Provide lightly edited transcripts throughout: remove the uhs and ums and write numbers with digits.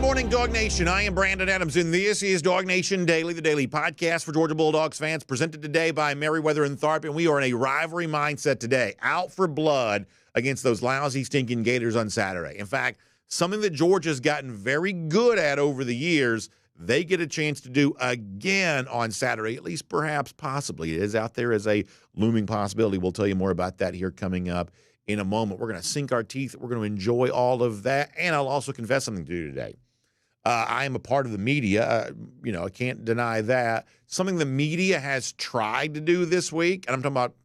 morning, Dog Nation. I am Brandon Adams, and this is DawgNation Daily, the daily podcast for Georgia Bulldogs fans, presented today by Merriweather and Tharp, and we are in a rivalry mindset today, out for blood against those lousy, stinking Gators on Saturday. In fact, something that Georgia's gotten very good at over the years, they get a chance to do again on Saturday, at least perhaps possibly. It is out there as a looming possibility. We'll tell you more about that here coming up in a moment. We're going to sink our teeth. We're going to enjoy all of that, and I'll also confess something to you today. I am a part of the media. I can't deny that. Something the media has tried to do this week, and I'm talking about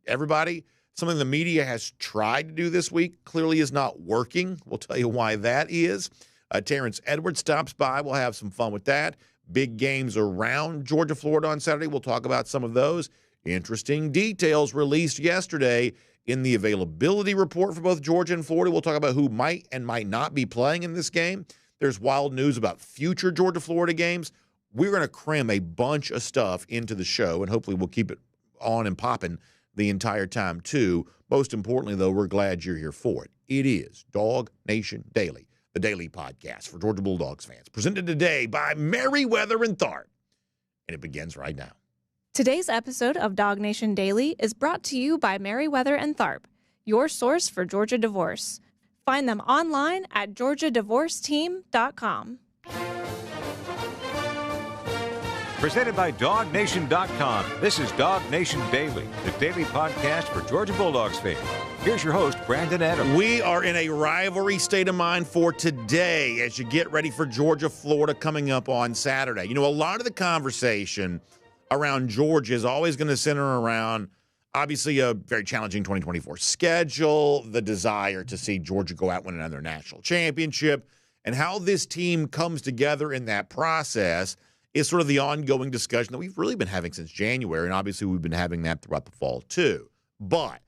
everybody, something the media has tried to do this week clearly is not working. We'll tell you why that is. Terrence Edwards stops by. We'll have some fun with that. Big games around Georgia, Florida on Saturday. We'll talk about some of those. Interesting details released yesterday in the availability report for both Georgia and Florida. We'll talk about who might and might not be playing in this game. There's wild news about future Georgia-Florida games. We're going to cram a bunch of stuff into the show, and hopefully we'll keep it on and popping the entire time, too. Most importantly, though, we're glad you're here for it. It is DawgNation Daily, the daily podcast for Georgia Bulldogs fans, presented today by Merriweather and Tharp. And it begins right now. Today's episode of DawgNation Daily is brought to you by Merriweather and Tharp, your source for Georgia divorce. Find them online at georgiadivorceteam.com. Presented by DawgNation.com. This is DawgNation Daily, the daily podcast for Georgia Bulldogs fans. Here's your host, Brandon Adams. We are in a rivalry state of mind for today as you get ready for Georgia, Florida coming up on Saturday. A lot of the conversation around Georgia is always going to center around, obviously, a very challenging 2024 schedule, the desire to see Georgia go out and win another national championship, and how this team comes together in that process is sort of the ongoing discussion that we've really been having since January, and obviously we've been having that throughout the fall too. But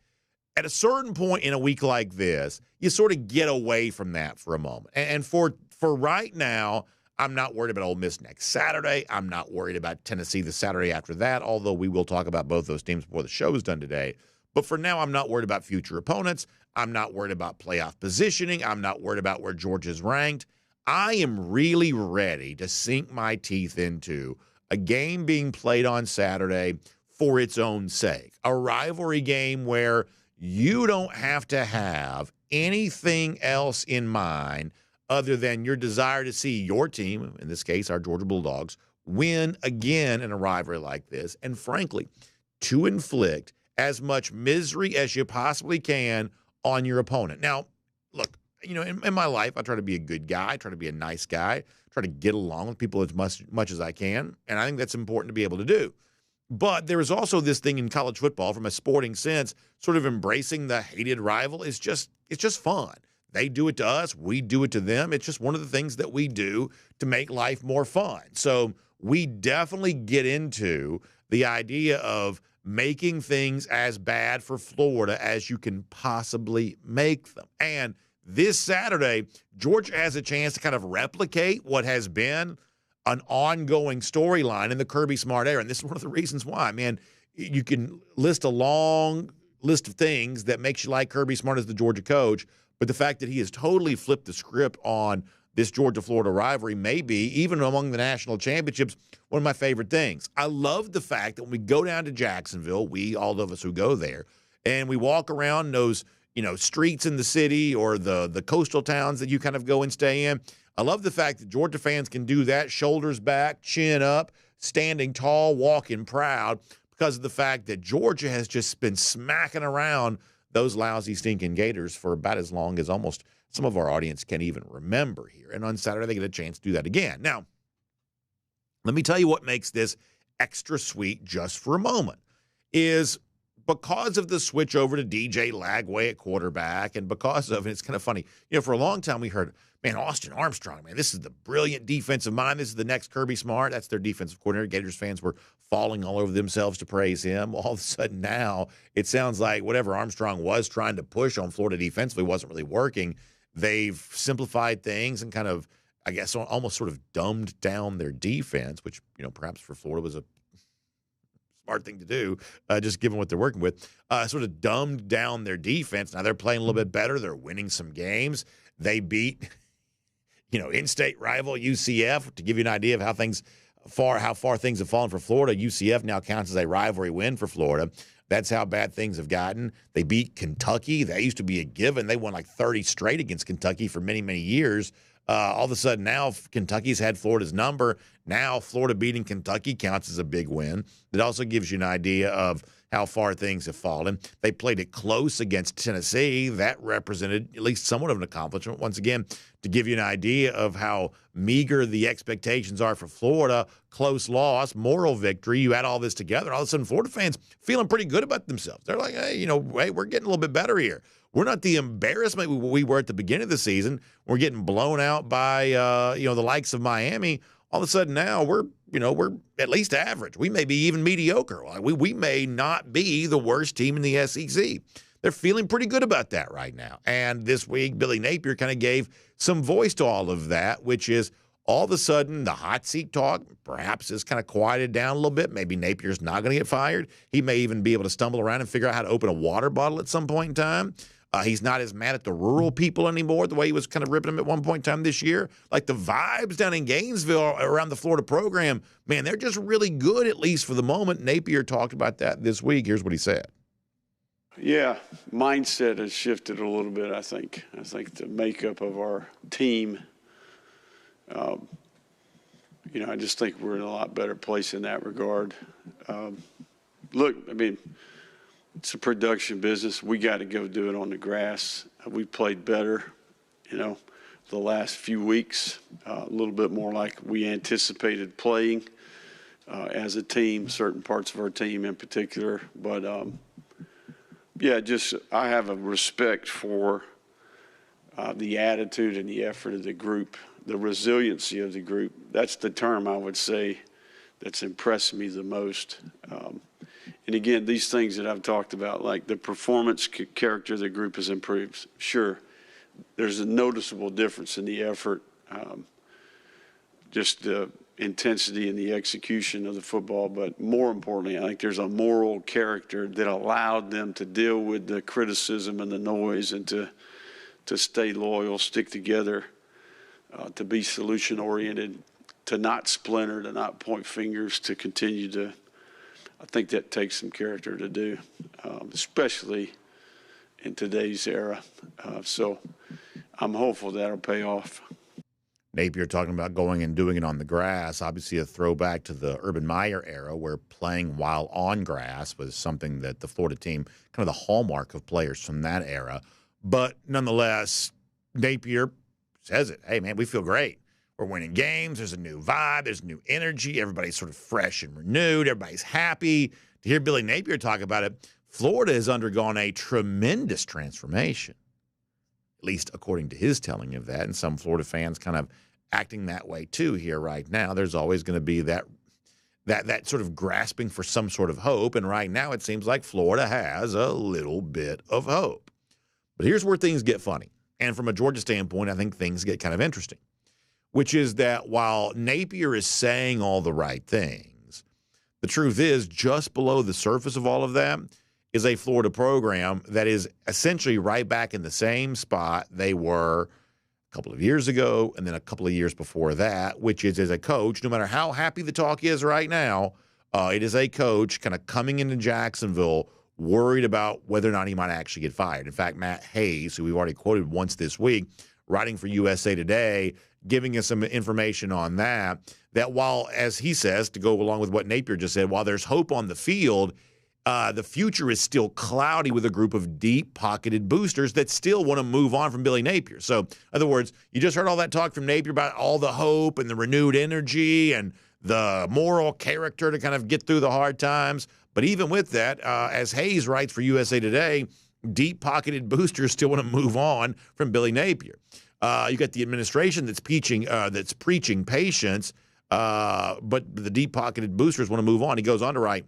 at a certain point in a week like this, you sort of get away from that for a moment. And for right now, I'm not worried about Ole Miss next Saturday. I'm not worried about Tennessee the Saturday after that, although we will talk about both those teams before the show is done today. But for now, I'm not worried about future opponents. I'm not worried about playoff positioning. I'm not worried about where Georgia's ranked. I am really ready to sink my teeth into a game being played on Saturday for its own sake, a rivalry game where you don't have to have anything else in mind other than your desire to see your team, in this case our Georgia Bulldogs, win again in a rivalry like this, and frankly, to inflict as much misery as you possibly can on your opponent. Now, look, in my life, I try to be a good guy, I try to be a nice guy, try to get along with people as much as I can, and I think that's important to be able to do. But there is also this thing in college football, from a sporting sense, sort of embracing the hated rival is just fun. They do it to us. We do it to them. It's just one of the things that we do to make life more fun. So we definitely get into the idea of making things as bad for Florida as you can possibly make them. And this Saturday, Georgia has a chance to kind of replicate what has been an ongoing storyline in the Kirby Smart era. And this is one of the reasons why, man. You can list a long list of things that makes you like Kirby Smart as the Georgia coach, but the fact that he has totally flipped the script on this Georgia-Florida rivalry may be, even among the national championships, one of my favorite things. I love the fact that when we go down to Jacksonville, all of us who go there, and we walk around those, streets in the city or the coastal towns that you kind of go and stay in, I love the fact that Georgia fans can do that, shoulders back, chin up, standing tall, walking proud, because of the fact that Georgia has just been smacking around those lousy, stinking Gators for about as long as almost some of our audience can even remember here. And on Saturday, they get a chance to do that again. Now, let me tell you what makes this extra sweet just for a moment is because of the switch over to DJ Lagway at quarterback, and because of, and it's kind of funny, for a long time we heard, man, Austin Armstrong, man, this is the brilliant defensive mind. This is the next Kirby Smart. That's their defensive coordinator. Gators fans were falling all over themselves to praise him. All of a sudden now it sounds like whatever Armstrong was trying to push on Florida defensively wasn't really working. They've simplified things and kind of, I guess, almost sort of dumbed down their defense, which, perhaps for Florida was a smart thing to do, just given what they're working with, sort of dumbed down their defense. Now they're playing a little bit better. They're winning some games. They beat, in-state rival UCF. To give you an idea of how far things have fallen for Florida, UCF now counts as a rivalry win for Florida. That's how bad things have gotten. They beat Kentucky. That used to be a given. They won like 30 straight against Kentucky for many, many years. All of a sudden now Kentucky's had Florida's number. Now Florida beating Kentucky counts as a big win. It also gives you an idea of how far things have fallen. They played it close against Tennessee. That represented at least somewhat of an accomplishment. Once again, to give you an idea of how meager the expectations are for Florida, close loss, moral victory. You add all this together, all of a sudden Florida fans feeling pretty good about themselves. They're like, hey, we're getting a little bit better here. We're not the embarrassment we were at the beginning of the season. We're getting blown out by the likes of Miami. All of a sudden now we're at least average. We may be even mediocre. We may not be the worst team in the SEC. They're feeling pretty good about that right now. And this week, Billy Napier kind of gave some voice to all of that, which is all of a sudden the hot seat talk perhaps is kind of quieted down a little bit. Maybe Napier's not going to get fired. He may even be able to stumble around and figure out how to open a water bottle at some point in time. He's not as mad at the rural people anymore the way he was kind of ripping them at one point in time this year. Like the vibes down in Gainesville around the Florida program, man, they're just really good, at least for the moment. Napier talked about that this week. Here's what he said. Yeah, mindset has shifted a little bit, I think. I think the makeup of our team, I just think we're in a lot better place in that regard. It's a production business. We got to go do it on the grass. We played better, the last few weeks, a little bit more like we anticipated playing as a team, certain parts of our team in particular. But, I have a respect for the attitude and the effort of the group, the resiliency of the group. That's the term I would say that's impressed me the most. And again, these things that I've talked about, like the performance character of the group has improved. Sure, there's a noticeable difference in the effort, just the intensity and the execution of the football. But more importantly, I think there's a moral character that allowed them to deal with the criticism and the noise and to stay loyal, stick together, to be solution-oriented, to not splinter, to not point fingers, to continue to. I think that takes some character to do, especially in today's era. So I'm hopeful that'll pay off. Napier talking about going and doing it on the grass, obviously a throwback to the Urban Meyer era where playing while on grass was something that the Florida team, kind of the hallmark of players from that era. But nonetheless, Napier says it. Hey, man, we feel great. We're winning games. There's a new vibe. There's new energy. Everybody's sort of fresh and renewed. Everybody's happy. To hear Billy Napier talk about it, Florida has undergone a tremendous transformation, at least according to his telling of that, and some Florida fans kind of acting that way too here right now. There's always going to be that sort of grasping for some sort of hope, and right now it seems like Florida has a little bit of hope. But here's where things get funny, and from a Georgia standpoint, I think things get kind of interesting, which is that while Napier is saying all the right things, the truth is just below the surface of all of that is a Florida program that is essentially right back in the same spot they were a couple of years ago and then a couple of years before that, which is as a coach, no matter how happy the talk is right now, it is a coach kind of coming into Jacksonville worried about whether or not he might actually get fired. In fact, Matt Hayes, who we've already quoted once this week, writing for USA Today, giving us some information on that while, as he says, to go along with what Napier just said, while there's hope on the field, the future is still cloudy with a group of deep-pocketed boosters that still want to move on from Billy Napier. So, in other words, you just heard all that talk from Napier about all the hope and the renewed energy and the moral character to kind of get through the hard times. But even with that, as Hayes writes for USA Today, deep-pocketed boosters still want to move on from Billy Napier. You got the administration that's preaching patience, but the deep-pocketed boosters want to move on. He goes on to write,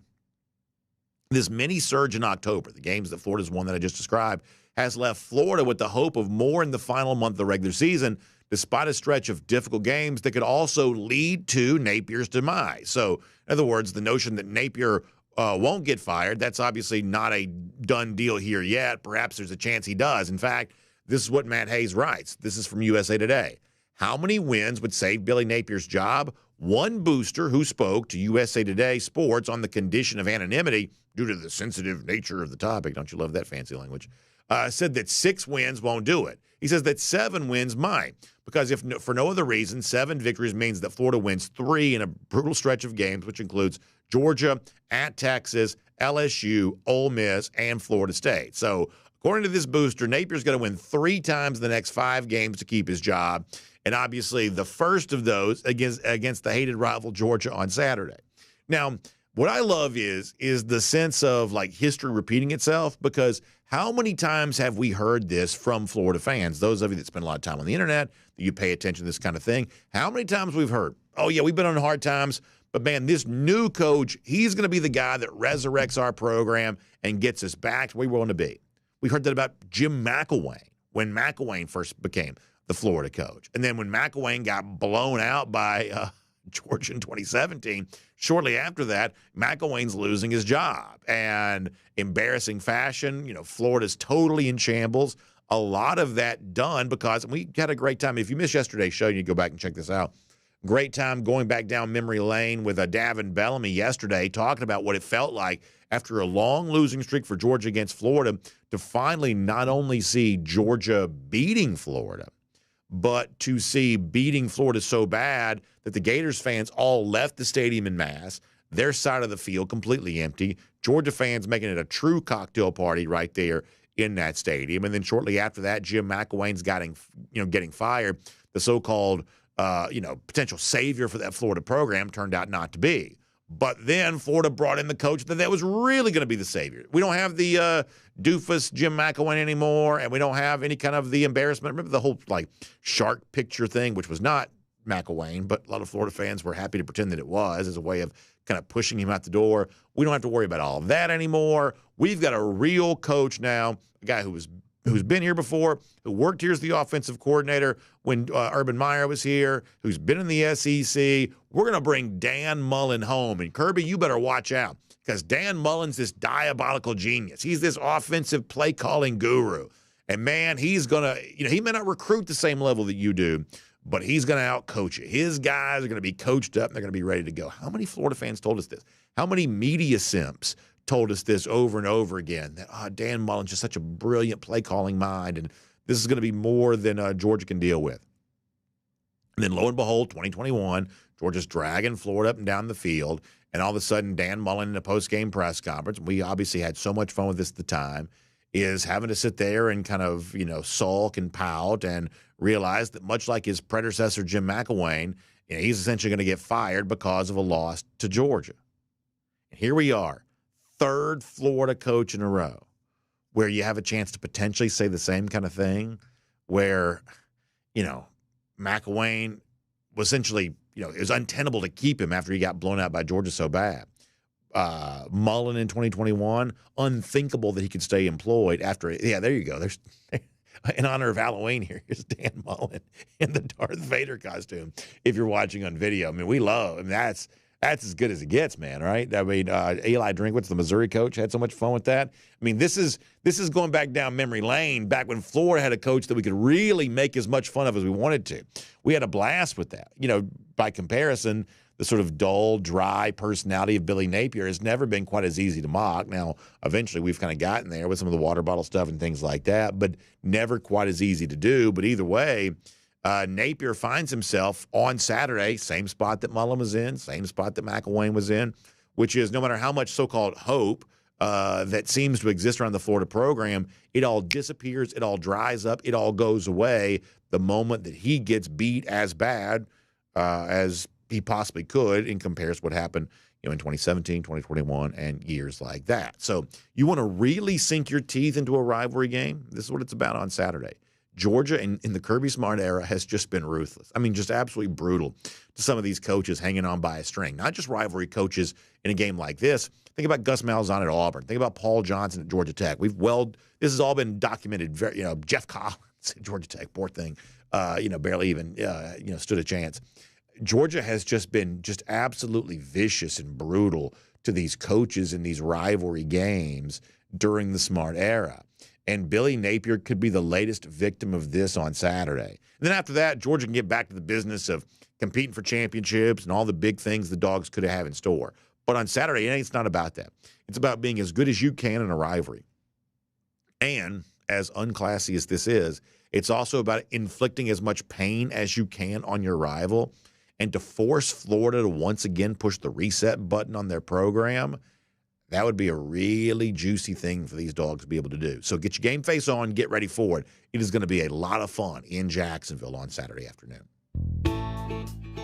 this mini surge in October, the games that Florida's won that I just described, has left Florida with the hope of more in the final month of the regular season, despite a stretch of difficult games that could also lead to Napier's demise. So, in other words, the notion that Napier won't get fired, that's obviously not a done deal here yet. Perhaps there's a chance he does. In fact, this is what Matt Hayes writes. This is from USA Today. How many wins would save Billy Napier's job? One booster who spoke to USA Today Sports on the condition of anonymity due to the sensitive nature of the topic, don't you love that fancy language, said that 6 wins won't do it. He says that 7 wins might, because if for no other reason, 7 victories means that Florida wins 3 in a brutal stretch of games, which includes Georgia, at Texas, LSU, Ole Miss, and Florida State. So according to this booster, Napier's going to win 3 times the next 5 games to keep his job. And obviously the first of those against the hated rival Georgia on Saturday. Now, what I love is the sense of like history repeating itself, because how many times have we heard this from Florida fans? Those of you that spend a lot of time on the internet, that you pay attention to this kind of thing. How many times we've heard, oh yeah, we've been on hard times, but man, this new coach, he's going to be the guy that resurrects our program and gets us back to where we want to be. We heard that about Jim McElwain when McElwain first became the Florida coach. And then when McElwain got blown out by Georgia in 2017, shortly after that, McElwain's losing his job. And embarrassing fashion, Florida's totally in shambles. A lot of that done because we had a great time. If you missed yesterday's show, you can go back and check this out. Great time going back down memory lane with Davin Bellamy yesterday, talking about what it felt like after a long losing streak for Georgia against Florida to finally not only see Georgia beating Florida, but to see beating Florida so bad that the Gators fans all left the stadium en masse, their side of the field completely empty, Georgia fans making it a true cocktail party right there in that stadium. And then shortly after that, Jim McElwain's getting fired. The so-called potential savior for that Florida program turned out not to be. But then Florida brought in the coach that was really going to be the savior. We don't have the doofus Jim McElwain anymore, and we don't have any kind of the embarrassment. Remember the whole shark picture thing, which was not McElwain, but a lot of Florida fans were happy to pretend that it was as a way of kind of pushing him out the door. We don't have to worry about all of that anymore. We've got a real coach now, a guy who's been here before, who worked here as the offensive coordinator when Urban Meyer was here, who's been in the SEC. We're going to bring Dan Mullen home. And Kirby, you better watch out, because Dan Mullen's this diabolical genius. He's this offensive play-calling guru. And, man, he's going to, he may not recruit the same level that you do, but he's going to out-coach you. His guys are going to be coached up, and they're going to be ready to go. How many Florida fans told us this? How many media simps told us this over and over again, that Dan Mullen's just such a brilliant play-calling mind, and this is going to be more than Georgia can deal with. And then, lo and behold, 2021, Georgia's dragging Florida up and down the field, and all of a sudden, Dan Mullen in a post-game press conference, we obviously had so much fun with this at the time, is having to sit there and kind of, sulk and pout and realize that much like his predecessor, Jim McElwain, he's essentially going to get fired because of a loss to Georgia. And here we are. 3rd Florida coach in a row where you have a chance to potentially say the same kind of thing, where, McElwain was essentially, it was untenable to keep him after he got blown out by Georgia so bad. Mullen in 2021, unthinkable that he could stay employed after – yeah, there you go. There's in honor of Halloween here, here's Dan Mullen in the Darth Vader costume if you're watching on video. I mean, we love – I mean, that's as good as it gets, man, right? I mean, Eli Drinkwitz, the Missouri coach, had so much fun with that. I mean, this is going back down memory lane, back when Florida had a coach that we could really make as much fun of as we wanted to. We had a blast with that. By comparison, the sort of dull, dry personality of Billy Napier has never been quite as easy to mock. Now, eventually we've kind of gotten there with some of the water bottle stuff and things like that, but never quite as easy to do. But either way, Napier finds himself on Saturday, same spot that Mullen was in, same spot that McElwain was in, which is no matter how much so-called hope that seems to exist around the Florida program, it all disappears, it all dries up, it all goes away the moment that he gets beat as bad as he possibly could in comparison to what happened in 2017, 2021, and years like that. So you want to really sink your teeth into a rivalry game? This is what it's about on Saturday. Georgia in the Kirby Smart era has just been ruthless. I mean, just absolutely brutal to some of these coaches hanging on by a string. Not just rivalry coaches in a game like this. Think about Gus Malzahn at Auburn. Think about Paul Johnson at Georgia Tech. This has all been documented. Jeff Collins at Georgia Tech, poor thing, barely even stood a chance. Georgia has just been absolutely vicious and brutal to these coaches in these rivalry games during the Smart era. And Billy Napier could be the latest victim of this on Saturday. And then after that, Georgia can get back to the business of competing for championships and all the big things the Dogs could have in store. But on Saturday, it's not about that. It's about being as good as you can in a rivalry. And as unclassy as this is, it's also about inflicting as much pain as you can on your rival. And to force Florida to once again push the reset button on their program, that would be a really juicy thing for these Dogs to be able to do. So get your game face on, get ready for it. It is going to be a lot of fun in Jacksonville on Saturday afternoon.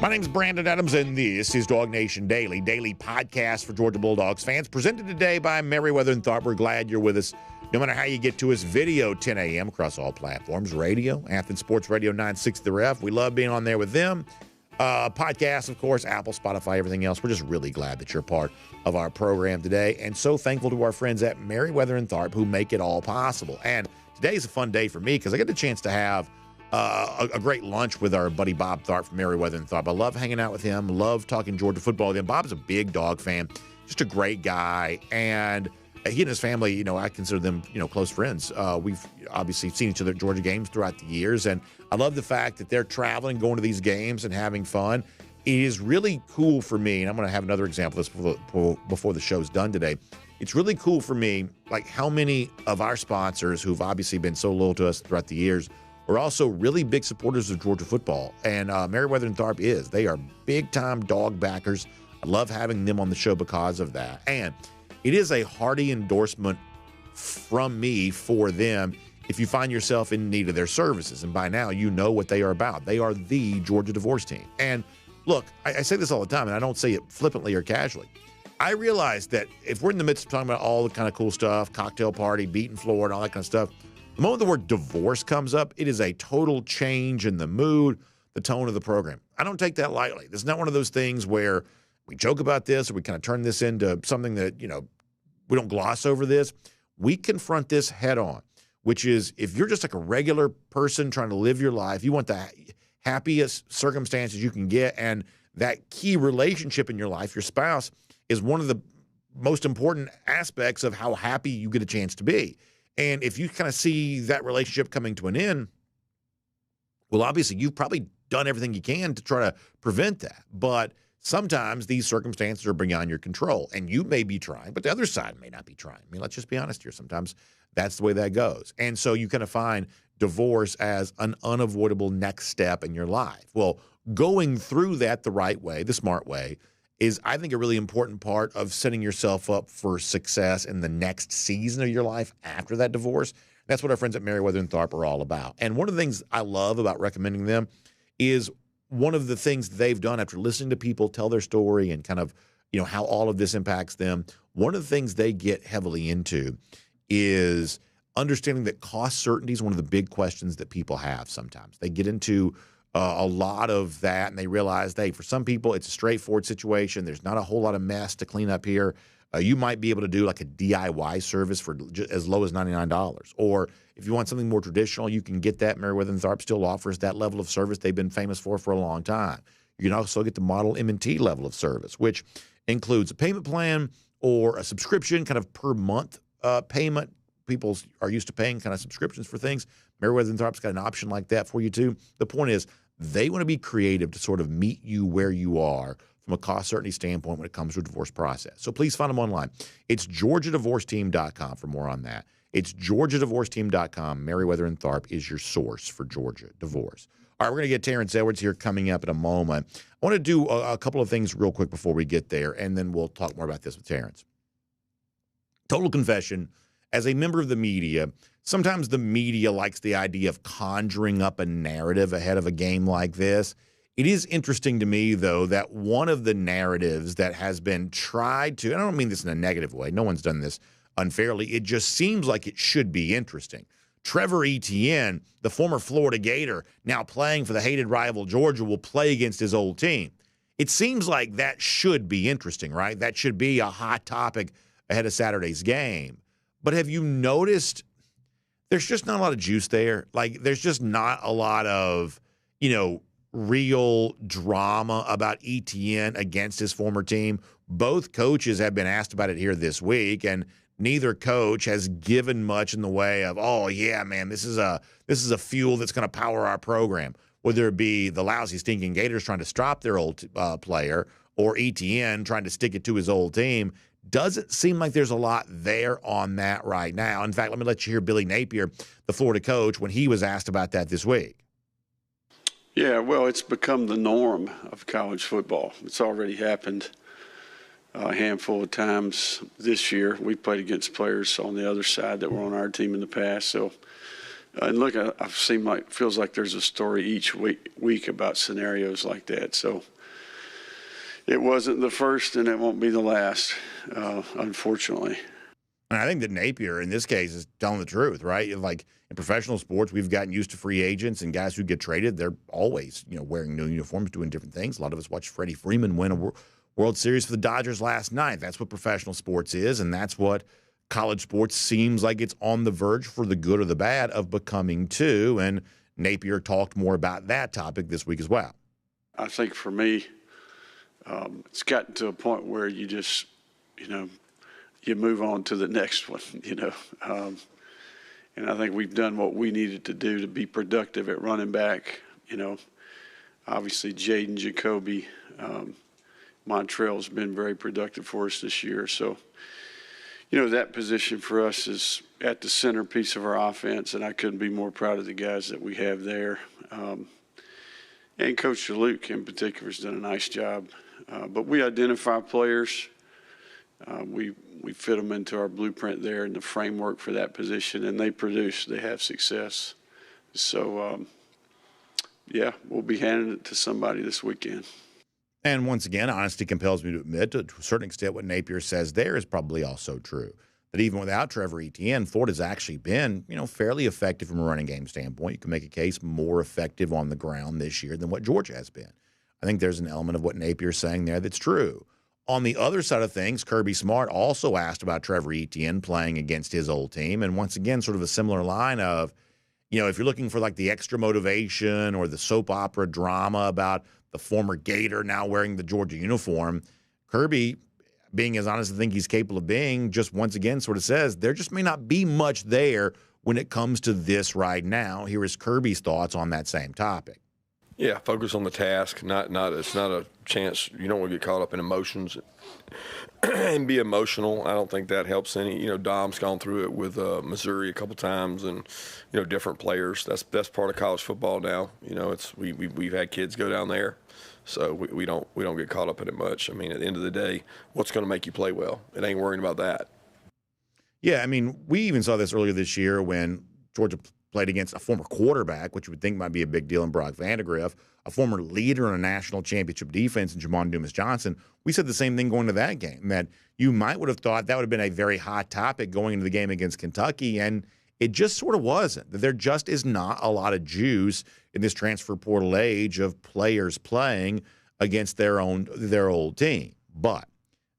My name's Brandon Adams, and this is DawgNation Daily, daily podcast for Georgia Bulldogs fans, presented today by Merriweather and Tharp. We're glad you're with us. No matter how you get to us, video 10 a.m. across all platforms, radio, Athens Sports Radio 960 The Ref. We love being on there with them. Podcasts, of course, Apple, Spotify, everything else. We're just really glad that you're part of our program today, and so thankful to our friends at Merriweather and Tharp who make it all possible. And today's a fun day for me because I get the chance to have a great lunch with our buddy Bob Tharp from Merriweather and Tharp. I love hanging out with him, love talking Georgia football with him. Bob's a big Dog fan, just a great guy, and he and his family, I consider them, close friends. We've obviously seen each other at Georgia games throughout the years, and I love the fact that they're traveling, going to these games, and having fun. It is really cool for me, and I'm going to have another example of this before the show's done today. It's really cool for me, like how many of our sponsors who've obviously been so loyal to us throughout the years are also really big supporters of Georgia football, and Merriweather and Tharp is. They are big-time Dog backers. I love having them on the show because of that, and it is a hearty endorsement from me for them if you find yourself in need of their services. And by now, you know what they are about. They are the Georgia divorce team. And look, I say this all the time, and I don't say it flippantly or casually. I realize that if we're in the midst of talking about all the kind of cool stuff, cocktail party, beating Florida, all that kind of stuff, the moment the word divorce comes up, it is a total change in the mood, the tone of the program. I don't take that lightly. This is not one of those things where we joke about this or we kind of turn this into something that, we don't gloss over this. We confront this head on, which is if you're just like a regular person trying to live your life, you want the happiest circumstances you can get, and that key relationship in your life, your spouse, is one of the most important aspects of how happy you get a chance to be. And if you kind of see that relationship coming to an end, well, obviously you've probably done everything you can to try to prevent that. But sometimes these circumstances are beyond your control, and you may be trying, but the other side may not be trying. I mean, let's just be honest here. Sometimes that's the way that goes. And so you kind of find divorce as an unavoidable next step in your life. Well, going through that the right way, the smart way, is, I think, a really important part of setting yourself up for success in the next season of your life after that divorce. That's what our friends at Merriweather and Tharp are all about. And one of the things I love about recommending them is one of the things they've done after listening to people tell their story and kind of, how all of this impacts them. One of the things they get heavily into is understanding that cost certainty is one of the big questions that people have sometimes. They get into a lot of that, and they realize, hey, for some people, it's a straightforward situation. There's not a whole lot of mess to clean up here. You might be able to do like a DIY service for as low as $99. Or if you want something more traditional, you can get that. Merriweather and Tharp still offers that level of service they've been famous for a long time. You can also get the Model M&T level of service, which includes a payment plan or a subscription, kind of per month payment. People are used to paying kind of subscriptions for things. Merriweather and Tharp's got an option like that for you too. The point is, they want to be creative to sort of meet you where you are from a cost certainty standpoint when it comes to a divorce process. So please find them online. It's GeorgiaDivorceTeam.com for more on that. It's GeorgiaDivorceTeam.com. Merriweather and Tharp is your source for Georgia divorce. All right, we're going to get Terrence Edwards here coming up in a moment. I want to do a couple of things real quick before we get there, and then we'll talk more about this with Terrence. Total confession, as a member of the media, sometimes the media likes the idea of conjuring up a narrative ahead of a game like this. It is interesting to me, though, that one of the narratives that has been tried to, and I don't mean this in a negative way, no one's done this unfairly, it just seems like it should be interesting. Trevor Etienne, the former Florida Gator, now playing for the hated rival Georgia, will play against his old team. It seems like that should be interesting, right? That should be a hot topic ahead of Saturday's game. But have you noticed there's just not a lot of juice there? Like, there's just not a lot of, real drama about Etienne against his former team. Both coaches have been asked about it here this week, and neither coach has given much in the way of, oh yeah, man, this is a fuel that's going to power our program. Whether it be the lousy, stinking Gators trying to stop their old player or Etienne trying to stick it to his old team, doesn't seem like there's a lot there on that right now. In fact, let me let you hear Billy Napier, the Florida coach, when he was asked about that this week. Yeah, well, it's become the norm of college football. It's already happened a handful of times this year. We played against players on the other side that were on our team in the past. So, and look, feels like there's a story each week about scenarios like that. So it wasn't the first, and it won't be the last, unfortunately. And I think that Napier, in this case, is telling the truth, right? Like in professional sports, we've gotten used to free agents and guys who get traded. They're always, wearing new uniforms, doing different things. A lot of us watched Freddie Freeman win a World Series for the Dodgers last night. That's what professional sports is, and that's what college sports seems like it's on the verge, for the good or the bad, of becoming too. And Napier talked more about that topic this week as well. I think for me, it's gotten to a point where you just, you move on to the next one, and I think we've done what we needed to do to be productive at running back. Obviously Jaden Jacoby, Montreal's been very productive for us this year. So, that position for us is at the centerpiece of our offense, and I couldn't be more proud of the guys that we have there. And Coach Luke in particular has done a nice job. But we identify players. We fit them into our blueprint there and the framework for that position, and they produce. They have success. So, we'll be handing it to somebody this weekend. And once again, honesty compels me to admit, to a certain extent, what Napier says there is probably also true. That even without Trevor Etienne, Florida's actually been, fairly effective from a running game standpoint. You can make a case more effective on the ground this year than what Georgia has been. I think there's an element of what Napier's saying there that's true. On the other side of things, Kirby Smart also asked about Trevor Etienne playing against his old team. And once again, sort of a similar line of, if you're looking for like the extra motivation or the soap opera drama about the former Gator now wearing the Georgia uniform, Kirby, being as honest as I think he's capable of being, just once again sort of says there just may not be much there when it comes to this right now. Here is Kirby's thoughts on that same topic. Yeah, focus on the task. It's not a chance. You don't want to get caught up in emotions and be emotional. I don't think that helps any. Dom's gone through it with Missouri a couple times, and different players. That's part of college football now. We've had kids go down there, so we don't get caught up in it much. I mean, at the end of the day, what's going to make you play well? It ain't worrying about that. Yeah, I mean, we even saw this earlier this year when Georgia played against a former quarterback, which you would think might be a big deal in Brock Vandegrift, a former leader in a national championship defense in Jamon Dumas-Johnson. We said the same thing going to that game, that you might would have thought that would have been a very hot topic going into the game against Kentucky, and it just sort of wasn't. There just is not a lot of juice in this transfer portal age of players playing against their old team. But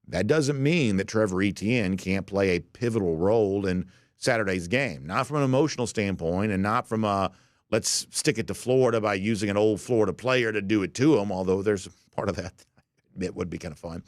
that doesn't mean that Trevor Etienne can't play a pivotal role in Saturday's game, not from an emotional standpoint and not from a let's stick it to Florida by using an old Florida player to do it to him, although there's part of that I admit would be kind of fun.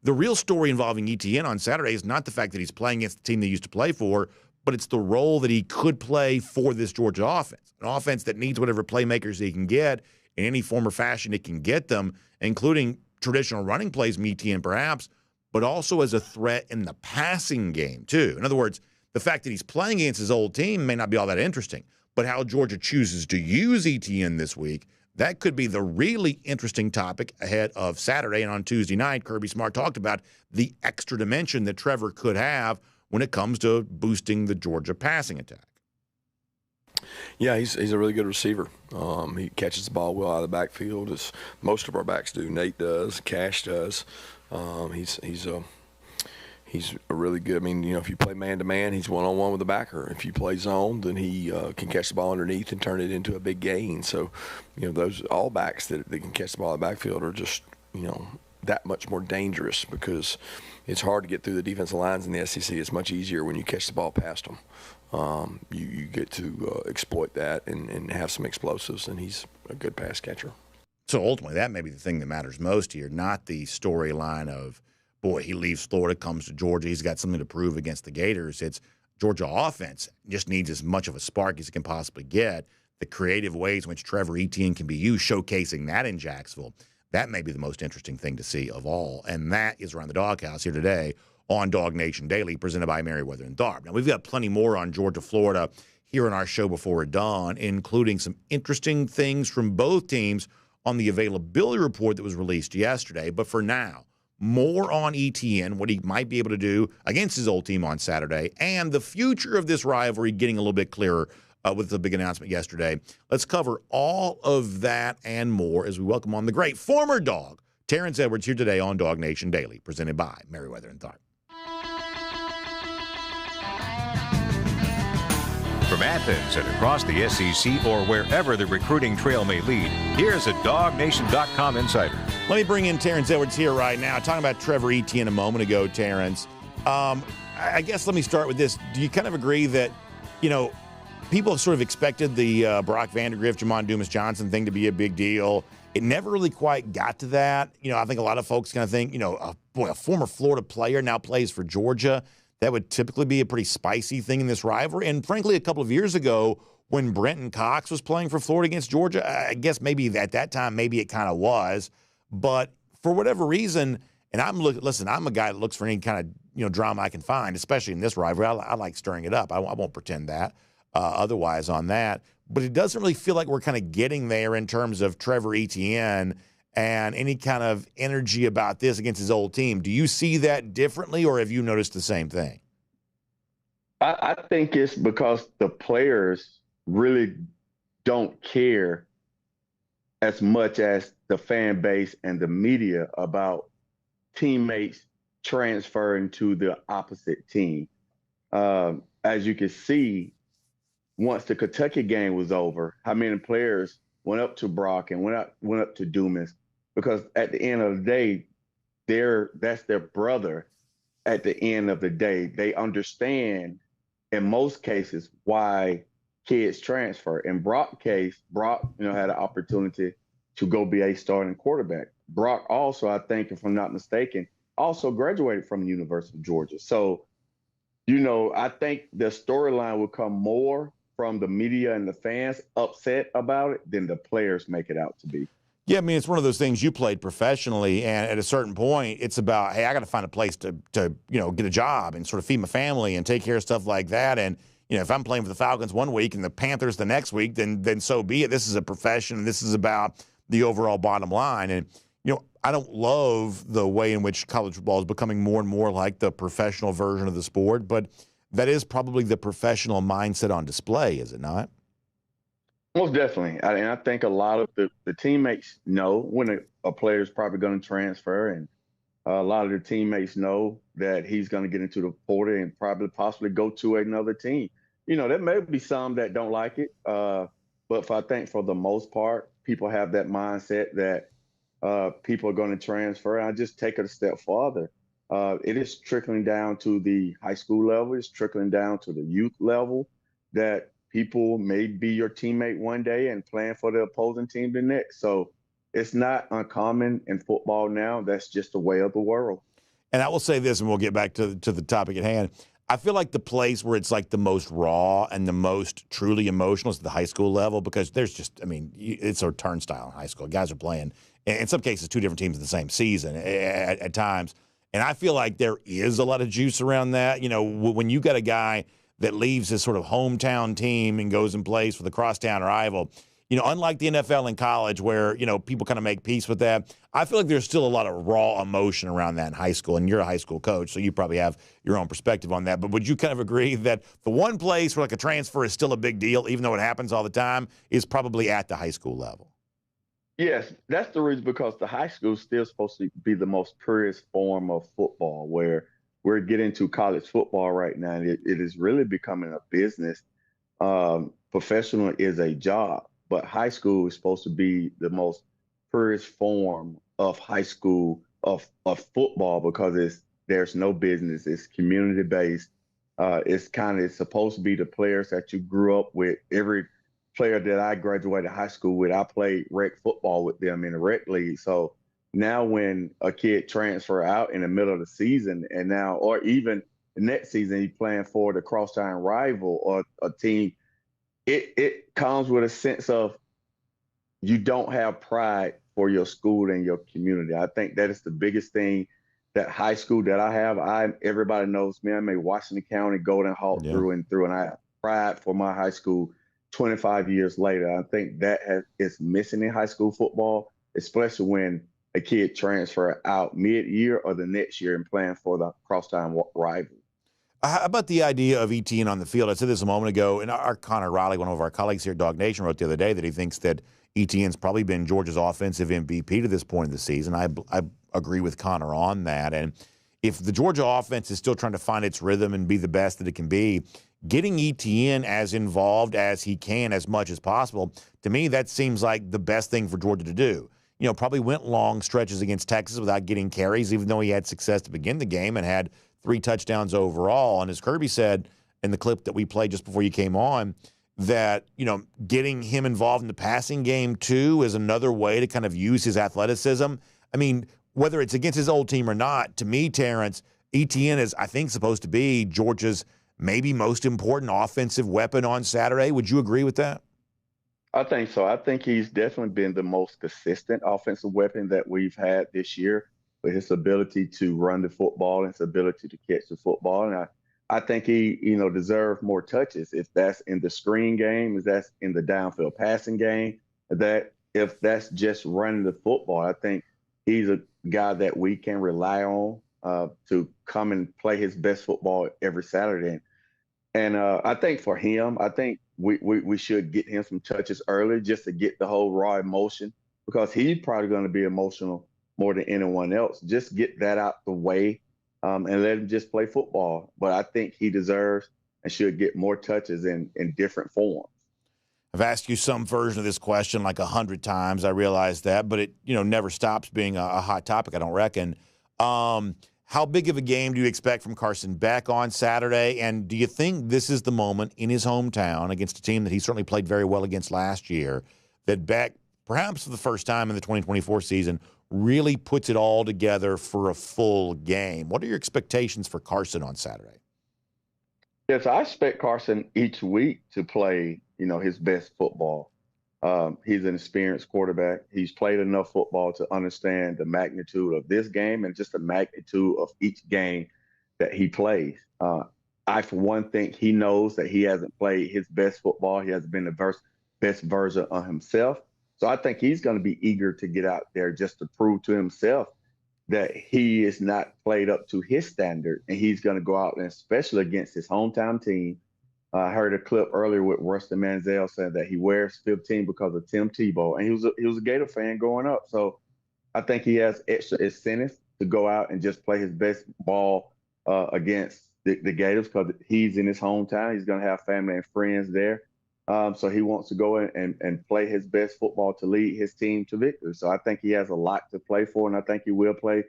The real story involving Etienne on Saturday is not the fact that he's playing against the team they used to play for, but it's the role that he could play for this Georgia offense, an offense that needs whatever playmakers he can get in any form or fashion it can get them, including traditional running plays, Etienne perhaps, but also as a threat in the passing game, too. In other words, the fact that he's playing against his old team may not be all that interesting, but how Georgia chooses to use Etienne this week, that could be the really interesting topic ahead of Saturday. And on Tuesday night, Kirby Smart talked about the extra dimension that Trevor could have when it comes to boosting the Georgia passing attack. Yeah, he's a really good receiver. He catches the ball well out of the backfield, as most of our backs do. Nate does, Cash does. He's a really good. I mean, if you play man-to-man, he's one-on-one with the backer. If you play zone, then he can catch the ball underneath and turn it into a big gain. So, those all backs that can catch the ball in the backfield are just, that much more dangerous because it's hard to get through the defensive lines in the SEC. It's much easier when you catch the ball past them. You get to exploit that and have some explosives, and he's a good pass catcher. So ultimately, that may be the thing that matters most here, not the storyline of boy, he leaves Florida, comes to Georgia. He's got something to prove against the Gators. It's Georgia offense just needs as much of a spark as it can possibly get. The creative ways in which Trevor Etienne can be used, showcasing that in Jacksonville, that may be the most interesting thing to see of all. And that is around the doghouse here today on DawgNation Daily, presented by Merriweather and Tharp. Now, we've got plenty more on Georgia, Florida here in our show before we're done, including some interesting things from both teams on the availability report that was released yesterday. But for now, more on Etienne, what he might be able to do against his old team on Saturday, and the future of this rivalry getting a little bit clearer with the big announcement yesterday. Let's cover all of that and more as we welcome on the great former Dog, Terrence Edwards, here today on DawgNation Daily, presented by Merriweather and Tharp. From Athens and across the SEC or wherever the recruiting trail may lead, here's a DawgNation.com insider. Let me bring in Terrence Edwards here right now. Talking about Trevor Etienne a moment ago, Terrence. I guess let me start with this. Do you kind of agree that, people have sort of expected the Brock Vandagriff, Jamon Dumas-Johnson thing to be a big deal? It never really quite got to that. I think a lot of folks kind of think, a former Florida player now plays for Georgia. That would typically be a pretty spicy thing in this rivalry. And frankly, a couple of years ago, when Brenton Cox was playing for Florida against Georgia, I guess maybe at that time, maybe it kind of was. But for whatever reason, and I'm a guy that looks for any kind of drama I can find, especially in this rivalry. I like stirring it up. I won't pretend that otherwise on that. But it doesn't really feel like we're kind of getting there in terms of Trevor Etienne and any kind of energy about this against his old team. Do you see that differently, or have you noticed the same thing? I think it's because the players really don't care as much as the fan base and the media about teammates transferring to the opposite team. As you can see, once the Kentucky game was over, how many players went up to Brock and went up to Dumas, because at the end of the day, that's their brother. At the end of the day, they understand in most cases why kids transfer. In Brock's case, Brock had an opportunity to go be a starting quarterback. Brock also, I think, if I'm not mistaken, also graduated from the University of Georgia. So, I think the storyline will come more from the media and the fans upset about it than the players make it out to be. Yeah, I mean, it's one of those things. You played professionally, and at a certain point, it's about, hey, I got to find a place to get a job and sort of feed my family and take care of stuff like that. And if I'm playing for the Falcons one week and the Panthers the next week, then so be it. This is a profession, and this is about the overall bottom line. And I don't love the way in which college football is becoming more and more like the professional version of the sport, but that is probably the professional mindset on display, is it not? Most definitely. And I think a lot of the teammates know when a player is probably going to transfer, and a lot of the teammates know that he's going to get into the portal and possibly go to another team. There may be some that don't like it, but I think for the most part, people have that mindset that people are going to transfer. And I just take it a step farther. It is trickling down to the high school level. It's trickling down to the youth level, that people may be your teammate one day and playing for the opposing team the next. So it's not uncommon in football now. That's just the way of the world. And I will say this, and we'll get back to the topic at hand. I feel like the place where it's like the most raw and the most truly emotional is the high school level, because there's just, it's a turnstile in high school. Guys are playing, in some cases, two different teams in the same season at times. And I feel like there is a lot of juice around that. When you got a guy that leaves his sort of hometown team and goes and plays for the crosstown rival, unlike the NFL and college where, people kind of make peace with that, I feel like there's still a lot of raw emotion around that in high school, and you're a high school coach, so you probably have your own perspective on that. But would you kind of agree that the one place where like a transfer is still a big deal, even though it happens all the time, is probably at the high school level? Yes, that's the reason, because the high school is still supposed to be the most purest form of football, where we're getting to college football right now, and it is really becoming a business. Professional is a job, but high school is supposed to be the most purest form of high school of football, because there's no business. It's community based. It's supposed to be the players that you grew up with. Every player that I graduated high school with, I played rec football with them in the rec league. So now when a kid transfer out in the middle of the season and now, or even the next season, he's playing for the crosstown rival or a team, it comes with a sense of you don't have pride for your school and your community. I think that is the biggest thing that high school that I have. Everybody knows me. I'm a Washington County Golden Hawk through and through, and I have pride for my high school 25 years later. I think that is missing in high school football, especially when a kid transfer out mid-year or the next year and playing for the crosstown rival. How about the idea of Etienne on the field? I said this a moment ago, and our Connor Riley, one of our colleagues here at DawgNation, wrote the other day that he thinks that Etienne's probably been Georgia's offensive MVP to this point in the season. I agree with Connor on that. And if the Georgia offense is still trying to find its rhythm and be the best that it can be, getting Etienne as involved as he can as much as possible, to me, that seems like the best thing for Georgia to do. You know, probably went long stretches against Texas without getting carries, even though he had success to begin the game and had 3 touchdowns overall. And as Kirby said in the clip that we played just before you came on, that, you know, getting him involved in the passing game too is another way to kind of use his athleticism. I mean, whether it's against his old team or not, to me, Terrence, Etienne is, I think, supposed to be Georgia's maybe most important offensive weapon on Saturday. Would you agree with that? I think so. I think he's definitely been the most consistent offensive weapon that we've had this year, with his ability to run the football and his ability to catch the football. And I think he, deserves more touches. If that's in the screen game, if that's in the downfield passing game, if that's just running the football, I think he's a guy that we can rely on to come and play his best football every Saturday. And I think for him, I think we should get him some touches early just to get the whole raw emotion, because he's probably going to be emotional more than anyone else. Just get that out the way and let him just play football. But I think he deserves and should get more touches in different forms. I've asked you some version of this question like 100 times. I realize that, but it never stops being a hot topic, I don't reckon. How big of a game do you expect from Carson Beck on Saturday? And do you think this is the moment in his hometown against a team that he certainly played very well against last year, that Beck, perhaps for the first time in the 2024 season, really puts it all together for a full game? What are your expectations for Carson on Saturday? Yes, I expect Carson each week to play, his best football. He's an experienced quarterback. He's played enough football to understand the magnitude of this game and just the magnitude of each game that he plays. I, for one, think he knows that he hasn't played his best football. He hasn't been the best version of himself. So I think he's going to be eager to get out there just to prove to himself that he is not played up to his standard. And he's going to go out and, especially against his hometown team. I heard a clip earlier with Rustin Manziel saying that he wears 15 because of Tim Tebow, and he was a Gator fan growing up. So I think he has extra incentive to go out and just play his best ball against the Gators, because he's in his hometown. He's going to have family and friends there. So he wants to go in and play his best football to lead his team to victory. So I think he has a lot to play for, and I think he will play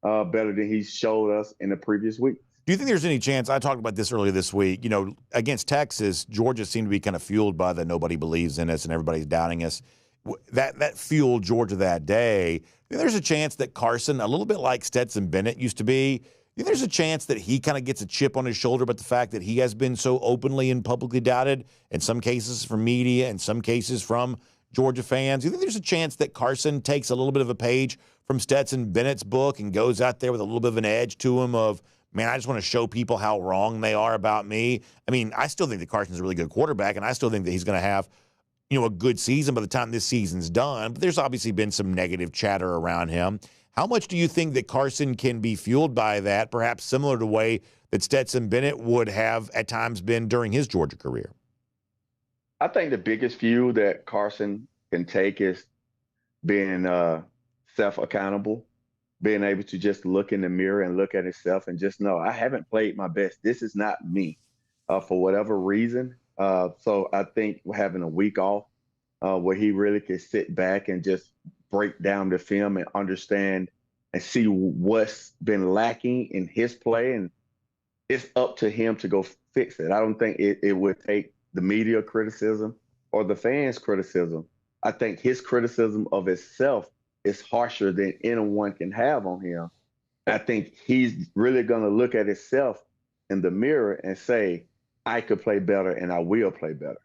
better than he showed us in the previous week. Do you think there's any chance, I talked about this earlier this week, against Texas, Georgia seemed to be kind of fueled by the nobody believes in us and everybody's doubting us. That fueled Georgia that day. There's a chance that Carson, a little bit like Stetson Bennett used to be, there's a chance that he kind of gets a chip on his shoulder about the fact that he has been so openly and publicly doubted, in some cases from media, in some cases from Georgia fans. Do you think there's a chance that Carson takes a little bit of a page from Stetson Bennett's book and goes out there with a little bit of an edge to him of, man, I just want to show people how wrong they are about me? I mean, I still think that Carson's a really good quarterback, and I still think that he's going to have, a good season by the time this season's done. But there's obviously been some negative chatter around him. How much do you think that Carson can be fueled by that, perhaps similar to the way that Stetson Bennett would have at times been during his Georgia career? I think the biggest fuel that Carson can take is being self-accountable, being able to just look in the mirror and look at himself and just know, I haven't played my best. This is not me for whatever reason. So I think having a week off where he really can sit back and just break down the film and understand and see what's been lacking in his play, and it's up to him to go fix it. I don't think it would take the media criticism or the fans' criticism. I think his criticism of himself is harsher than anyone can have on him. I think he's really going to look at himself in the mirror and say, I could play better and I will play better.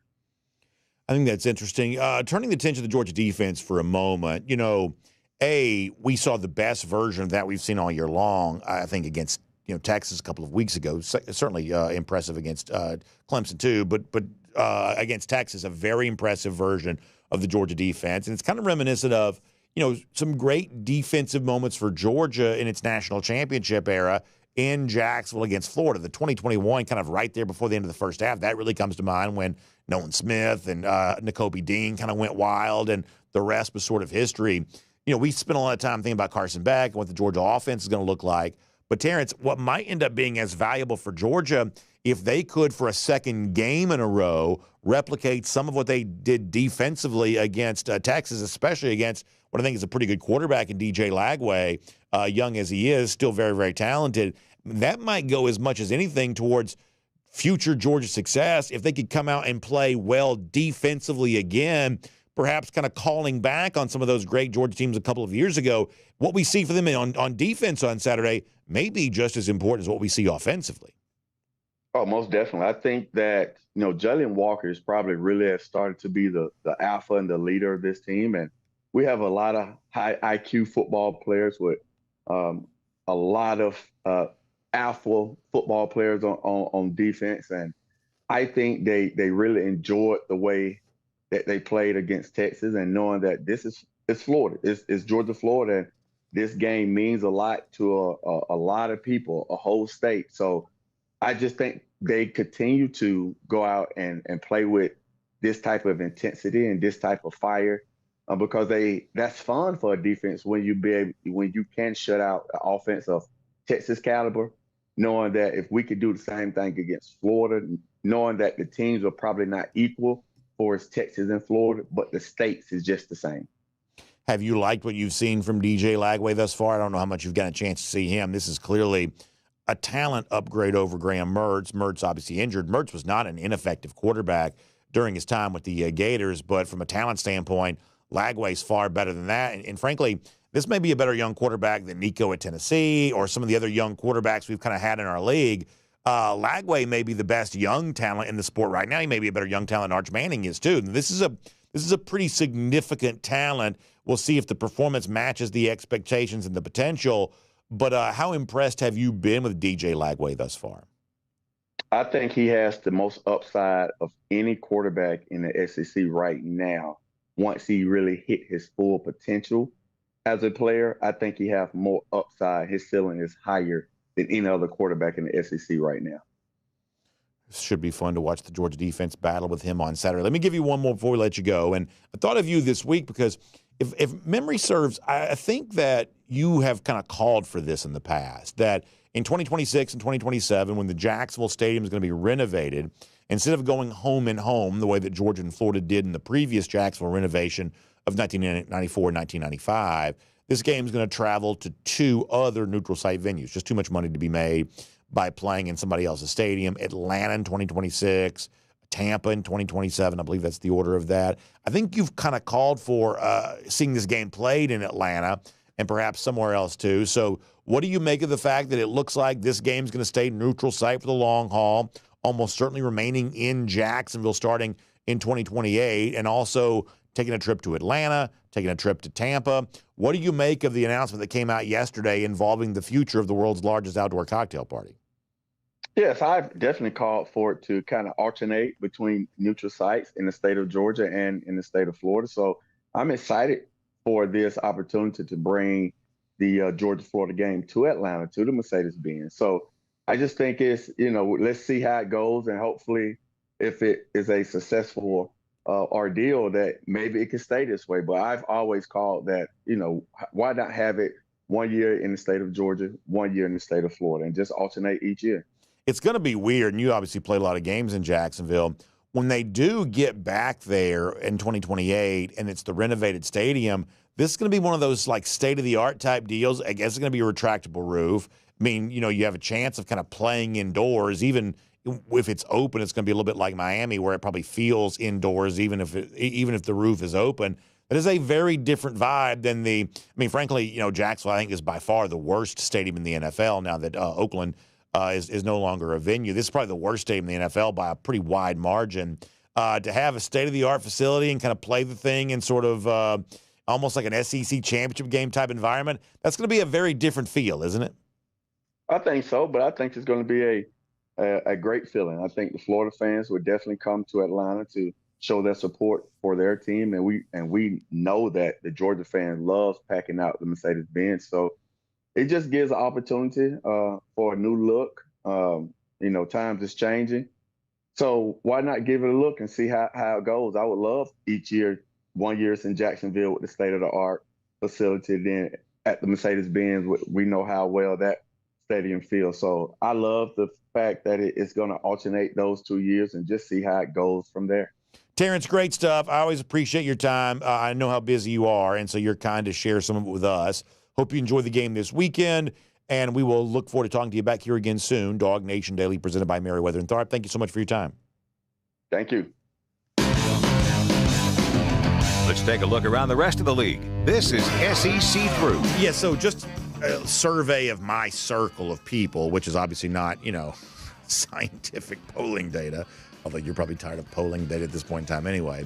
I think that's interesting. Turning the attention to the Georgia defense for a moment, we saw the best version of that we've seen all year long, I think, against Texas a couple of weeks ago. Certainly impressive against Clemson too, but against Texas, a very impressive version of the Georgia defense. And it's kind of reminiscent of, some great defensive moments for Georgia in its national championship era in Jacksonville against Florida. The 2021, kind of right there before the end of the first half, that really comes to mind when Nolan Smith and Nakobe Dean kind of went wild, and the rest was sort of history. We spent a lot of time thinking about Carson Beck and what the Georgia offense is going to look like. But, Terrence, what might end up being as valuable for Georgia if they could, for a second game in a row, replicate some of what they did defensively against Texas, especially against what I think is a pretty good quarterback in DJ Lagway, young as he is, still very, very talented. That might go as much as anything towards future Georgia success if they could come out and play well defensively again, perhaps kind of calling back on some of those great Georgia teams a couple of years ago. What we see for them on defense on Saturday may be just as important as what we see offensively. Oh, most definitely. I think that, Jalen Walker is probably really has started to be the alpha and the leader of this team. And we have a lot of high IQ football players with a lot of alpha football players on defense. And I think they really enjoyed the way that they played against Texas, and knowing that it's Florida. It's Georgia, Florida. And this game means a lot to a lot of people, a whole state. So I just think they continue to go out and play with this type of intensity and this type of fire, because that's fun for a defense when you can shut out an offense of Texas caliber, knowing that if we could do the same thing against Florida, knowing that the teams are probably not equal for Texas and Florida, but the stakes is just the same. Have you liked what you've seen from DJ Lagway thus far? I don't know how much you've gotten a chance to see him. This is clearly a talent upgrade over Graham Mertz. Mertz obviously injured. Mertz was not an ineffective quarterback during his time with the Gators, but from a talent standpoint, Lagway's far better than that. And frankly, this may be a better young quarterback than Nico at Tennessee or some of the other young quarterbacks we've kind of had in our league. Lagway may be the best young talent in the sport right now. He may be a better young talent than Arch Manning is too. And this is a pretty significant talent. We'll see if the performance matches the expectations and the potential. But how impressed have you been with DJ Lagway thus far? I think he has the most upside of any quarterback in the SEC right now. Once he really hit his full potential as a player, I think he has more upside. His ceiling is higher than any other quarterback in the SEC right now. This should be fun to watch the Georgia defense battle with him on Saturday. Let me give you one more before we let you go. And I thought of you this week because if memory serves, I think that you have kind of called for this in the past, that in 2026 and 2027, when the Jacksonville Stadium is going to be renovated, instead of going home and home the way that Georgia and Florida did in the previous Jacksonville renovation of 1994 and 1995, this game is going to travel to two other neutral site venues. Just too much money to be made by playing in somebody else's stadium. Atlanta in 2026, Tampa in 2027. I believe that's the order of that. I think you've kind of called for seeing this game played in Atlanta and perhaps somewhere else too. So what do you make of the fact that it looks like this game's going to stay neutral site for the long haul, almost certainly remaining in Jacksonville starting in 2028, and also taking a trip to Atlanta, taking a trip to Tampa? What do you make of the announcement that came out yesterday involving the future of the world's largest outdoor cocktail party? Yes, I've definitely called for it to kind of alternate between neutral sites in the state of Georgia and in the state of Florida. So I'm excited for this opportunity to bring the Georgia-Florida game to Atlanta, to the Mercedes-Benz. So I just think it's, let's see how it goes. And hopefully if it is a successful ordeal, that maybe it can stay this way. But I've always called that, why not have it 1 year in the state of Georgia, 1 year in the state of Florida, and just alternate each year? It's going to be weird, and you obviously played a lot of games in Jacksonville. When they do get back there in 2028 and it's the renovated stadium, this is going to be one of those like state-of-the-art type deals. I guess it's going to be a retractable roof. I mean, you have a chance of kind of playing indoors. Even if it's open, it's going to be a little bit like Miami, where it probably feels indoors, even if the roof is open. It is a very different vibe than frankly, Jacksonville, I think, is by far the worst stadium in the NFL now that Oakland is no longer a venue. This is probably the worst stadium in the NFL by a pretty wide margin. To have a state-of-the-art facility and kind of play the thing in sort of almost like an SEC championship game type environment, that's going to be a very different feel, isn't it? I think so, but I think it's going to be a great feeling. I think the Florida fans would definitely come to Atlanta to show their support for their team, and we know that the Georgia fan loves packing out the Mercedes-Benz. So it just gives an opportunity for a new look. Times is changing, so why not give it a look and see how it goes? I would love each year. 1 year it's in Jacksonville with the state-of-the-art facility. Then at the Mercedes-Benz, we know how well that stadium feels. So I love the fact that it's going to alternate those 2 years and just see how it goes from there. Terrence, great stuff. I always appreciate your time. I know how busy you are, and so you're kind to share some of it with us. Hope you enjoy the game this weekend, and we will look forward to talking to you back here again soon. DawgNation Daily, presented by Merriweather and Tharp. Thank you so much for your time. Thank you. Let's take a look around the rest of the league. This is SEC Through. Yeah, so just a survey of my circle of people, which is obviously not, scientific polling data, although you're probably tired of polling data at this point in time anyway.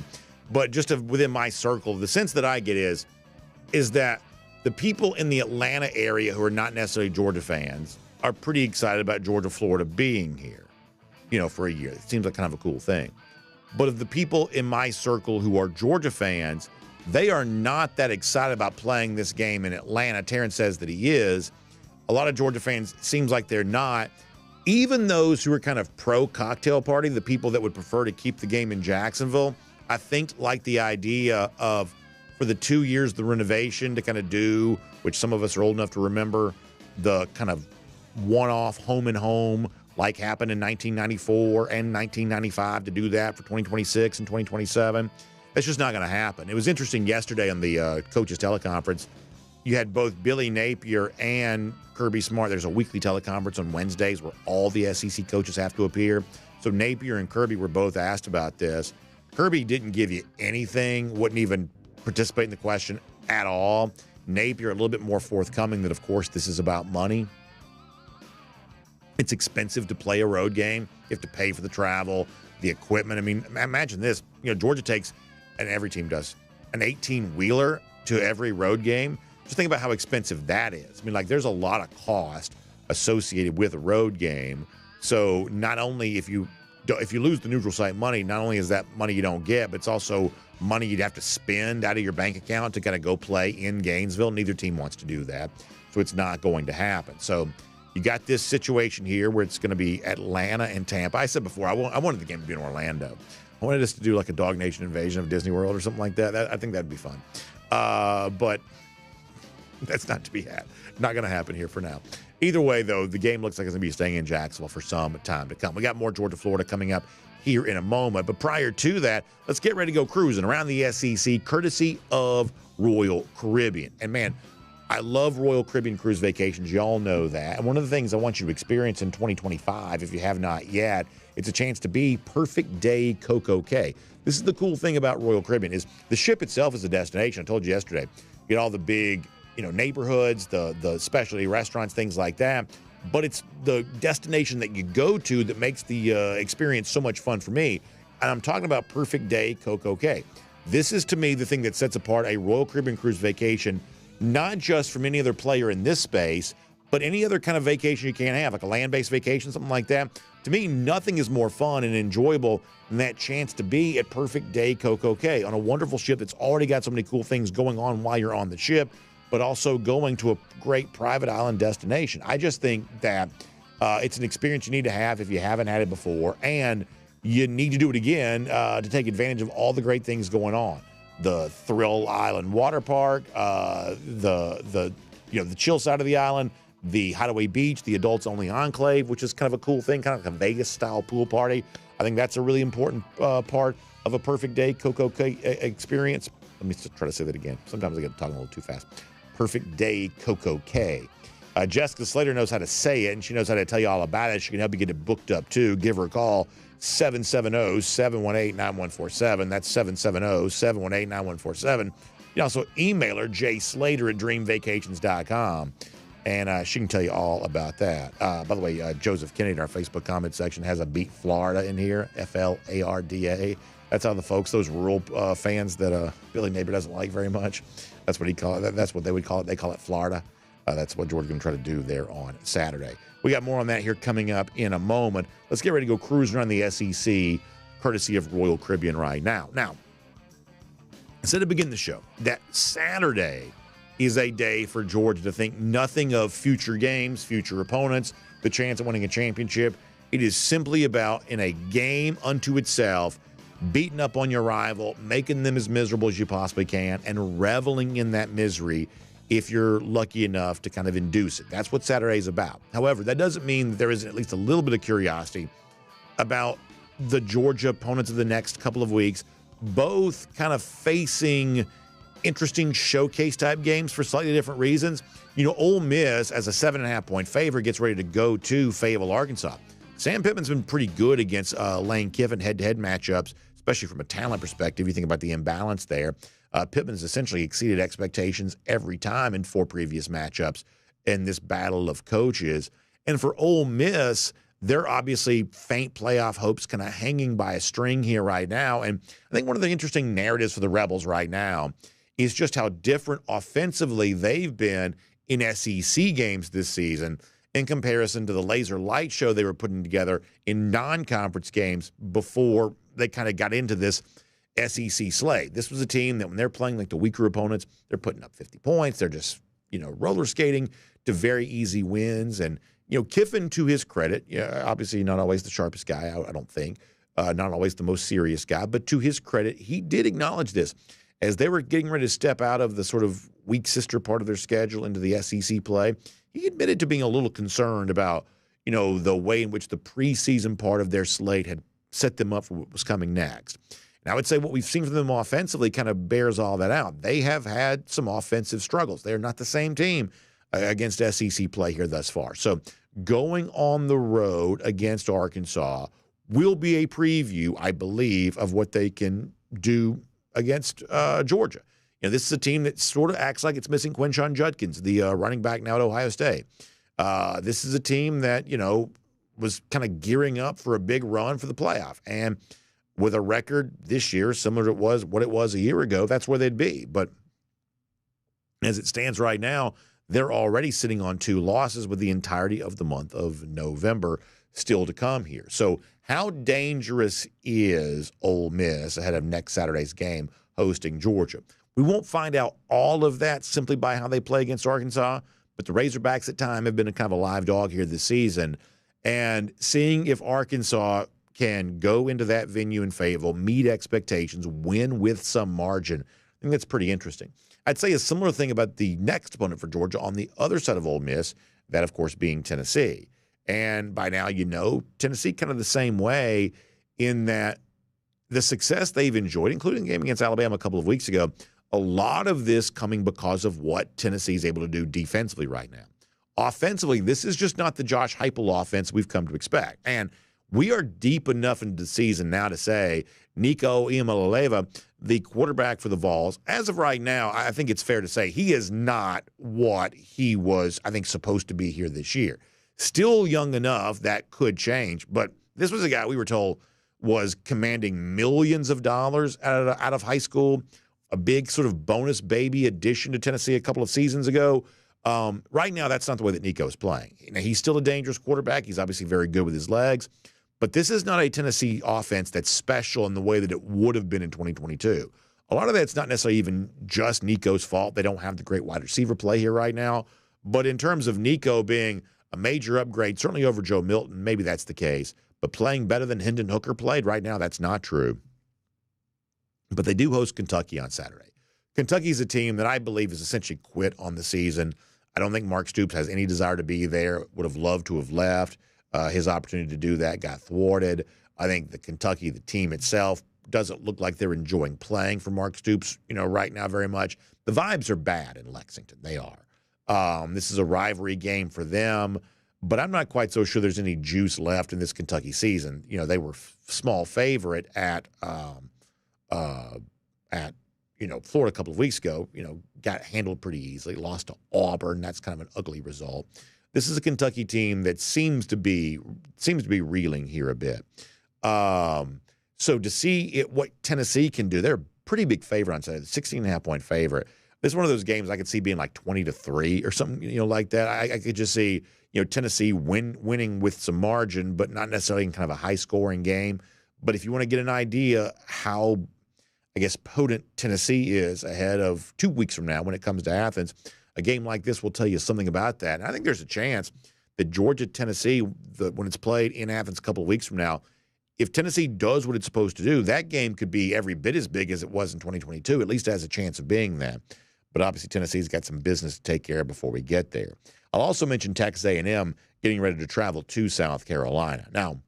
But just within my circle, the sense that I get is that the people in the Atlanta area who are not necessarily Georgia fans are pretty excited about Georgia, Florida being here, for a year. It seems like kind of a cool thing. But of the people in my circle who are Georgia fans, they are not that excited about playing this game in Atlanta. Terrence says that he is. A lot of Georgia fans, it seems like they're not. Even those who are kind of pro-cocktail party, the people that would prefer to keep the game in Jacksonville, I think like the idea of, for the 2 years, the renovation to kind of do, which some of us are old enough to remember, the kind of one-off home and home, like happened in 1994 and 1995, to do that for 2026 and 2027. That's just not going to happen. It was interesting yesterday on the coaches teleconference. You had both Billy Napier and Kirby Smart. There's a weekly teleconference on Wednesdays where all the SEC coaches have to appear. So Napier and Kirby were both asked about this. Kirby didn't give you anything, wouldn't even participate in the question at all. Napier a little bit more forthcoming that, of course, this is about money. It's expensive to play a road game. You have to pay for the travel, the equipment. I mean, imagine this. Georgia takes, and every team does, an 18-wheeler to every road game. Just think about how expensive that is. I mean, there's a lot of cost associated with a road game. So not only if you lose the neutral site money, not only is that money you don't get, but it's also money you'd have to spend out of your bank account to kind of go play in Gainesville. Neither team wants to do that. So it's not going to happen. So you got this situation here where it's going to be Atlanta and Tampa. I said before, I wanted the game to be in Orlando. I wanted us to do like a DawgNation invasion of Disney World or something like that. I think that'd be fun. But that's not to be had. Not going to happen here for now. Either way, though, the game looks like it's going to be staying in Jacksonville for some time to come. We got more Georgia, Florida coming up here in a moment. But prior to that, let's get ready to go cruising around the SEC, courtesy of Royal Caribbean. And, man, I love Royal Caribbean cruise vacations. Y'all know that. And one of the things I want you to experience in 2025, if you have not yet, it's a chance to be Perfect Day Coco Cay. This is the cool thing about Royal Caribbean is the ship itself is a destination. I told you yesterday, you get all the big, neighborhoods, the specialty restaurants, things like that. But it's the destination that you go to that makes the experience so much fun for me. And I'm talking about Perfect Day Coco Cay. This is, to me, the thing that sets apart a Royal Caribbean cruise vacation, not just from any other player in this space, but any other kind of vacation you can have, like a land-based vacation, something like that. To me, nothing is more fun and enjoyable than that chance to be at Perfect Day Coco Cay on a wonderful ship that's already got so many cool things going on while you're on the ship, but also going to a great private island destination. I just think that it's an experience you need to have if you haven't had it before, and you need to do it again to take advantage of all the great things going on. The Thrill Island Water Park, the chill side of the island, the Hideaway Beach, the adults-only enclave, which is kind of a cool thing, kind of like a Vegas-style pool party. I think that's a really important part of a Perfect Day Coco Cay experience. Let me try to say that again. Sometimes I get talking a little too fast. Perfect Day Coco Cay. Jessica Slater knows how to say it, and she knows how to tell you all about it. She can help you get it booked up, too. Give her a call, 770-718-9147. That's 770-718-9147. You can also email her, jslater@dreamvacations.com, and she can tell you all about that. By the way, Joseph Kennedy in our Facebook comment section has a Beat Florida in here, Flarda. That's how the folks, those rural fans that Billy Napier doesn't like very much, that's what he call it. That's what they would call it. They call it Florida. That's what Georgia's going to try to do there on Saturday. We got more on that here coming up in a moment. Let's get ready to go cruising around the SEC, courtesy of Royal Caribbean right now. Now, I said to begin the show that Saturday is a day for Georgia to think nothing of future games, future opponents, the chance of winning a championship. It is simply about, in a game unto itself, beating up on your rival, making them as miserable as you possibly can, and reveling in that misery if you're lucky enough to kind of induce it. That's what Saturday is about. However, that doesn't mean that there isn't at least a little bit of curiosity about the Georgia opponents of the next couple of weeks, both kind of facing interesting showcase-type games for slightly different reasons. You know, Ole Miss, as a 7.5-point favorite, gets ready to go to Fayetteville, Arkansas. Sam Pittman's been pretty good against Lane Kiffin head-to-head matchups, especially from a talent perspective. You think about the imbalance there. Pittman's essentially exceeded expectations every time in 4 previous matchups in this battle of coaches. And for Ole Miss, they're obviously faint playoff hopes kind of hanging by a string here right now. And I think one of the interesting narratives for the Rebels right now is just how different offensively they've been in SEC games this season in comparison to the laser light show they were putting together in non-conference games before they kind of got into this SEC slate. This was a team that when they're playing like the weaker opponents, they're putting up 50 points. They're just, roller skating to very easy wins. And, Kiffin, to his credit, obviously not always the sharpest guy, I don't think, not always the most serious guy, but to his credit, he did acknowledge this. As they were getting ready to step out of the sort of weak sister part of their schedule into the SEC play, he admitted to being a little concerned about, the way in which the preseason part of their slate had set them up for what was coming next. And I would say what we've seen from them offensively kind of bears all that out. They have had some offensive struggles. They're not the same team against SEC play here thus far. So going on the road against Arkansas will be a preview, I believe, of what they can do against Georgia. This is a team that sort of acts like it's missing Quinshon Judkins, the running back now at Ohio State. This is a team that, was kind of gearing up for a big run for the playoff. And with a record this year similar to what it was a year ago, that's where they'd be. But as it stands right now, they're already sitting on 2 losses with the entirety of the month of November still to come here. So how dangerous is Ole Miss ahead of next Saturday's game hosting Georgia? We won't find out all of that simply by how they play against Arkansas, but the Razorbacks at times have been a kind of a live dog here this season. And seeing if Arkansas can go into that venue in Fayetteville, meet expectations, win with some margin, I think that's pretty interesting. I'd say a similar thing about the next opponent for Georgia on the other side of Ole Miss, that, of course, being Tennessee. And by now, Tennessee kind of the same way in that the success they've enjoyed, including the game against Alabama a couple of weeks ago, a lot of this coming because of what Tennessee is able to do defensively right now. Offensively, this is just not the Josh Heupel offense we've come to expect. And we are deep enough into the season now to say Nico Iamaleava, the quarterback for the Vols, as of right now, I think it's fair to say he is not what he was, I think, supposed to be here this year. Still young enough that could change, but this was a guy we were told was commanding millions of dollars out of high school, a big sort of bonus baby addition to Tennessee a couple of seasons ago. Right now, that's not the way that Nico is playing. He's still a dangerous quarterback. He's obviously very good with his legs. But this is not a Tennessee offense that's special in the way that it would have been in 2022. A lot of that's not necessarily even just Nico's fault. They don't have the great wide receiver play here right now. But in terms of Nico being a major upgrade, certainly over Joe Milton, maybe that's the case. But playing better than Hendon Hooker played right now, that's not true. But they do host Kentucky on Saturday. Kentucky's a team that I believe is essentially quit on the season. I don't think Mark Stoops has any desire to be there, would have loved to have left. His opportunity to do that got thwarted. I think the team itself, doesn't look like they're enjoying playing for Mark Stoops, right now very much. The vibes are bad in Lexington. They are. This is a rivalry game for them, but I'm not quite so sure there's any juice left in this Kentucky season. They were small favorite at Florida a couple of weeks ago, got handled pretty easily, lost to Auburn. That's kind of an ugly result. This is a Kentucky team that seems to be reeling here a bit. So to see what Tennessee can do, they're a pretty big favorite on Saturday, 16.5-point favorite. This is one of those games I could see being like 20-3 or something, like that. I could just see, Tennessee winning with some margin, but not necessarily in kind of a high-scoring game. But if you want to get an idea how, I guess, potent Tennessee is ahead of 2 weeks from now when it comes to Athens, a game like this will tell you something about that. And I think there's a chance that Georgia-Tennessee, when it's played in Athens a couple of weeks from now, if Tennessee does what it's supposed to do, that game could be every bit as big as it was in 2022, at least has a chance of being that. But obviously Tennessee's got some business to take care of before we get there. I'll also mention Texas A&M getting ready to travel to South Carolina. Now,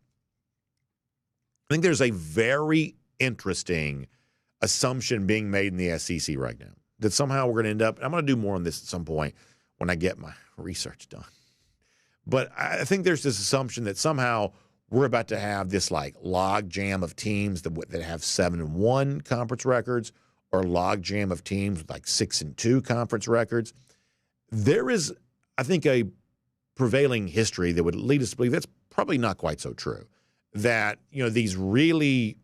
I think there's a very interesting assumption being made in the SEC right now that somehow we're going to end up – I'm going to do more on this at some point when I get my research done. But I think there's this assumption that somehow – we're about to have this like log jam of teams that have 7-1 conference records or log jam of teams with like 6-2 conference records. There is, I think, a prevailing history that would lead us to believe that's probably not quite so true. That, these really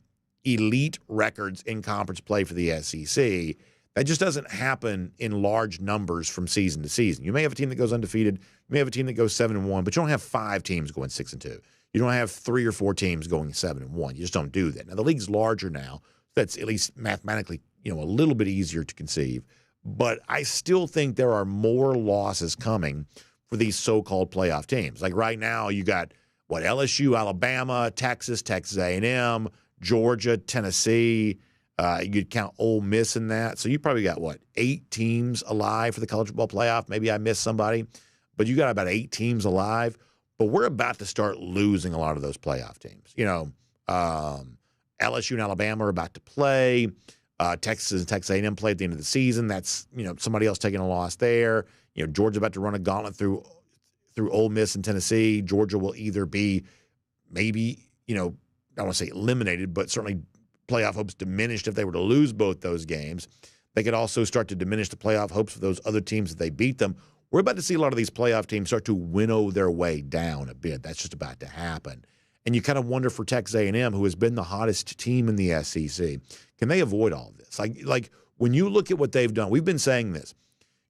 elite records in conference play for the SEC, that just doesn't happen in large numbers from season to season. You may have a team that goes undefeated. You may have a team that goes 7-1, but you don't have 5 teams going 6-2. You don't have 3 or 4 teams going 7-1. You just don't do that. Now, the league's larger now. That's at least mathematically, a little bit easier to conceive. But I still think there are more losses coming for these so-called playoff teams. Like right now, you got, LSU, Alabama, Texas A&M, Georgia, Tennessee. You'd count Ole Miss in that. So you probably got, 8 teams alive for the college football playoff. Maybe I missed somebody. But you got about 8 teams alive. But we're about to start losing a lot of those playoff teams. LSU and Alabama are about to play. Texas and Texas A&M play at the end of the season. That's, somebody else taking a loss there. Georgia's about to run a gauntlet through Ole Miss and Tennessee. Georgia will either be maybe, I don't want to say eliminated, but certainly playoff hopes diminished if they were to lose both those games. They could also start to diminish the playoff hopes for those other teams if they beat them. We're about to see a lot of these playoff teams start to winnow their way down a bit. That's just about to happen. And you kind of wonder for Texas A&M, who has been the hottest team in the SEC, can they avoid all of this? Like when you look at what they've done, we've been saying this,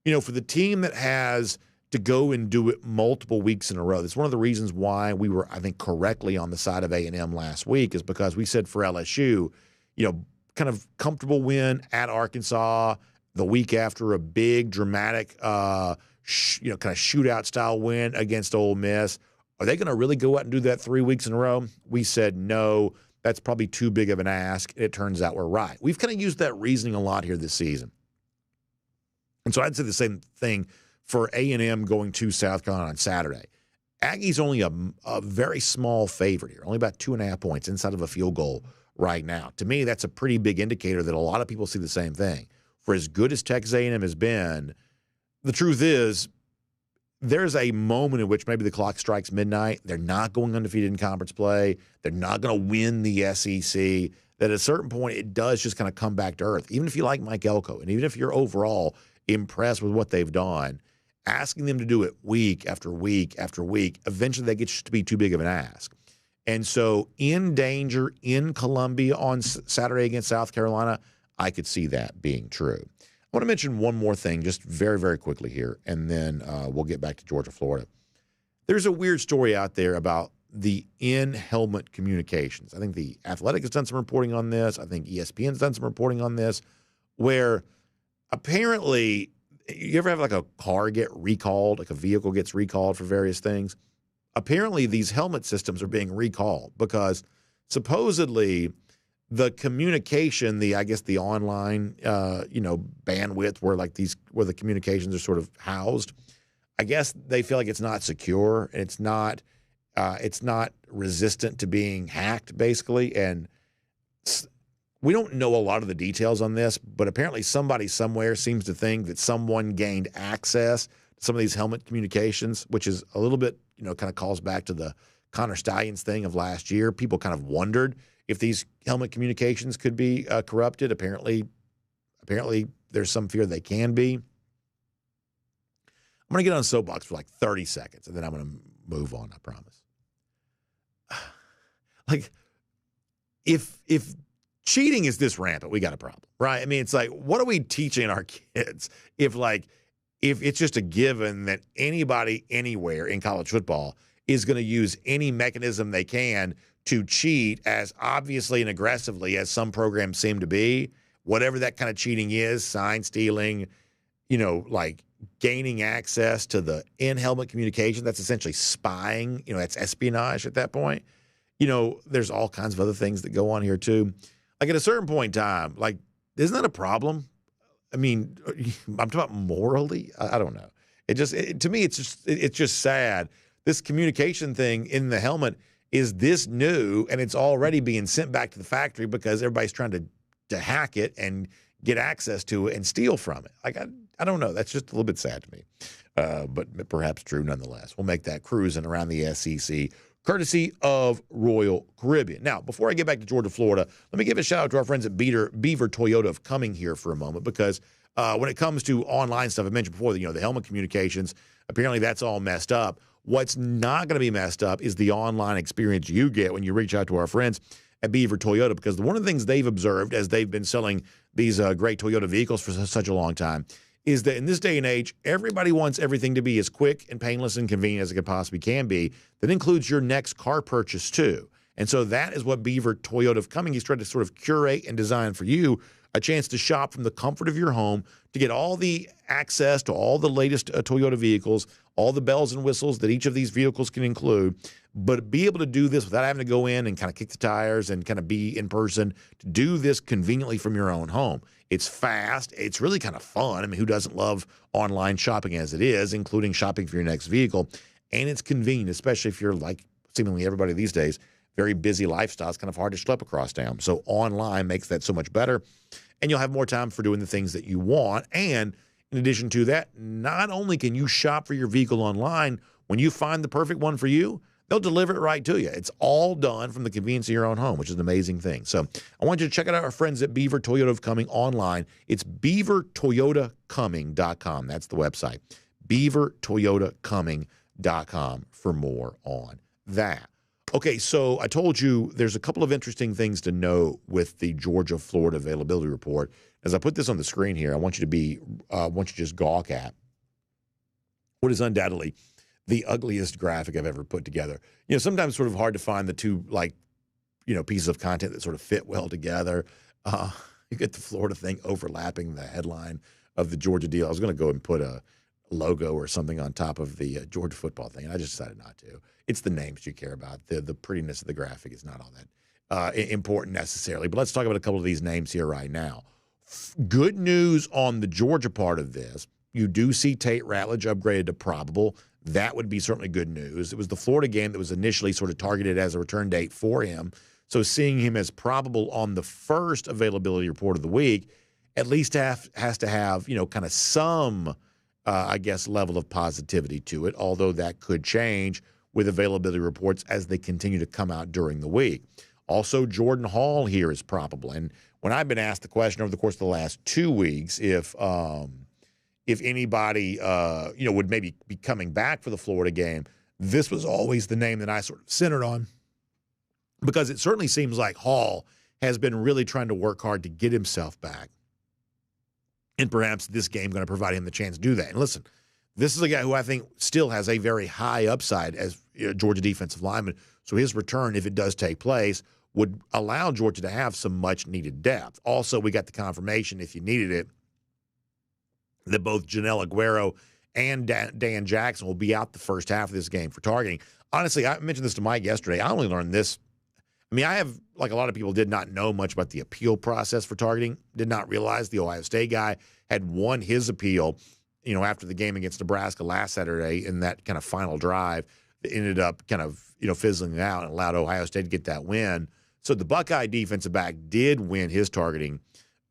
for the team that has to go and do it multiple weeks in a row, that's one of the reasons why we were, I think, correctly on the side of A&M last week, is because we said for LSU, kind of comfortable win at Arkansas the week after a big, dramatic kind of shootout style win against Ole Miss. Are they going to really go out and do that 3 weeks in a row? We said no. That's probably too big of an ask. It turns out we're right. We've kind of used that reasoning a lot here this season. And so I'd say the same thing for A&M going to South Carolina on Saturday. Aggie's only a very small favorite here, only about 2.5 points inside of a field goal right now. To me, that's a pretty big indicator that a lot of people see the same thing. For as good as Texas A&M has been, the truth is there's a moment in which maybe the clock strikes midnight. They're not going undefeated in conference play. They're not going to win the SEC. That at a certain point, it does just kind of come back to earth. Even if you like Mike Elko, and even if you're overall impressed with what they've done, asking them to do it week after week after week, eventually that gets to be too big of an ask. And so in danger in Columbia on Saturday against South Carolina, I could see that being true. I want to mention one more thing just very, very quickly here, and then we'll get back to Georgia, Florida. There's a weird story out there about the in-helmet communications. I think The Athletic has done some reporting on this. I think ESPN's done some reporting on this, where apparently you ever have like a car get recalled, like a vehicle gets recalled for various things? Apparently these helmet systems are being recalled because supposedly the communication, the online, bandwidth where the communications are sort of housed, I guess they feel like it's not secure. It's not resistant to being hacked, basically. And we don't know a lot of the details on this, but apparently somebody somewhere seems to think that someone gained access to some of these helmet communications, which is a little bit, kind of calls back to the Connor Stallions thing of last year. People kind of wondered if these helmet communications could be corrupted. Apparently, Apparently, there's some fear they can be. I'm going to get on a soapbox for like 30 seconds, and then I'm going to move on, I promise. Like, if cheating is this rampant, we got a problem, right? I mean, it's like, what are we teaching our kids if it's just a given that anybody anywhere in college football is going to use any mechanism they can to cheat as obviously and aggressively as some programs seem to be, whatever that kind of cheating is, sign stealing, like gaining access to the in-helmet communication, that's essentially spying, that's espionage at that point. There's all kinds of other things that go on here too. Like at a certain point in time, like, isn't that a problem? I mean, I'm talking about morally. I don't know. To me, it's just sad. This communication thing in the helmet is this new, and it's already being sent back to the factory because everybody's trying to hack it and get access to it and steal from it. Like, I don't know. That's just a little bit sad to me, but perhaps true nonetheless. We'll make that cruising around the SEC, courtesy of Royal Caribbean. Now, before I get back to Georgia, Florida, let me give a shout out to our friends at Beaver Toyota of Cumming here for a moment, because when it comes to online stuff, I mentioned before, the helmet communications, apparently that's all messed up. What's not going to be messed up is the online experience you get when you reach out to our friends at Beaver Toyota, because one of the things they've observed as they've been selling these great Toyota vehicles for such a long time is that in this day and age, everybody wants everything to be as quick and painless and convenient as it possibly can be. That includes your next car purchase too. And so that is what Beaver Toyota of Cumming is trying to sort of curate and design for you, a chance to shop from the comfort of your home, to get all the access to all the latest Toyota vehicles, all the bells and whistles that each of these vehicles can include, but be able to do this without having to go in and kind of kick the tires and kind of be in person, to do this conveniently from your own home. It's fast. It's really kind of fun. I mean, who doesn't love online shopping as it is, including shopping for your next vehicle? And it's convenient, especially if you're like seemingly everybody these days, very busy lifestyle. It's kind of hard to schlep across town. So online makes that so much better. And you'll have more time for doing the things that you want. And in addition to that, not only can you shop for your vehicle online, when you find the perfect one for you, they'll deliver it right to you. It's all done from the convenience of your own home, which is an amazing thing. So I want you to check out our friends at Beaver Toyota of Cumming online. It's beavertoyotacumming.com. That's the website. beavertoyotacumming.com for more on that. Okay, so I told you there's a couple of interesting things to know with the Georgia-Florida availability report. As I put this on the screen here, I want you to just gawk at what is undoubtedly the ugliest graphic I've ever put together. Sometimes sort of hard to find the two, pieces of content that sort of fit well together. You get the Florida thing overlapping the headline of the Georgia deal. I was going to go and put a logo or something on top of the Georgia football thing, and I just decided not to. It's the names you care about. The prettiness of the graphic is not all that important necessarily. But let's talk about a couple of these names here right now. Good news on the Georgia part of this. You do see Tate Ratledge upgraded to probable. That would be certainly good news. It was the Florida game that was initially sort of targeted as a return date for him. So seeing him as probable on the first availability report of the week at least has to have, kind of some, level of positivity to it, although that could change with availability reports as they continue to come out during the week. Also, Jordan Hall here is probable. And when I've been asked the question over the course of the last 2 weeks if anybody, would maybe be coming back for the Florida game, this was always the name that I sort of centered on, because it certainly seems like Hall has been really trying to work hard to get himself back. And perhaps this game going to provide him the chance to do that. And listen, this is a guy who I think still has a very high upside as Georgia defensive lineman. So his return, if it does take place, would allow Georgia to have some much-needed depth. Also, we got the confirmation, if you needed it, that both Janelle Aguero and Dan Jackson will be out the first half of this game for targeting. Honestly, I mentioned this to Mike yesterday. I only learned this. I mean, I have, like a lot of people, did not know much about the appeal process for targeting, did not realize the Ohio State guy had won his appeal, after the game against Nebraska last Saturday in that kind of final drive that ended up kind of, fizzling out and allowed Ohio State to get that win. So the Buckeye defensive back did win his targeting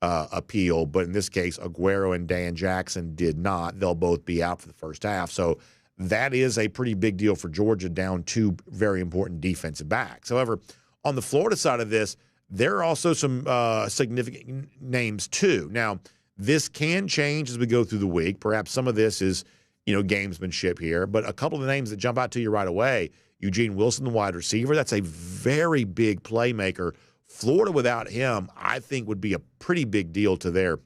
appeal, but in this case, Aguero and Dan Jackson did not. They'll both be out for the first half. So that is a pretty big deal for Georgia, down two very important defensive backs. However, on the Florida side of this, there are also some significant names too. Now, This can change as we go through the week. Perhaps some of this is, gamesmanship here. But a couple of the names that jump out to you right away, Eugene Wilson, the wide receiver, that's a very big playmaker. Florida without him, I think, would be a pretty big deal to their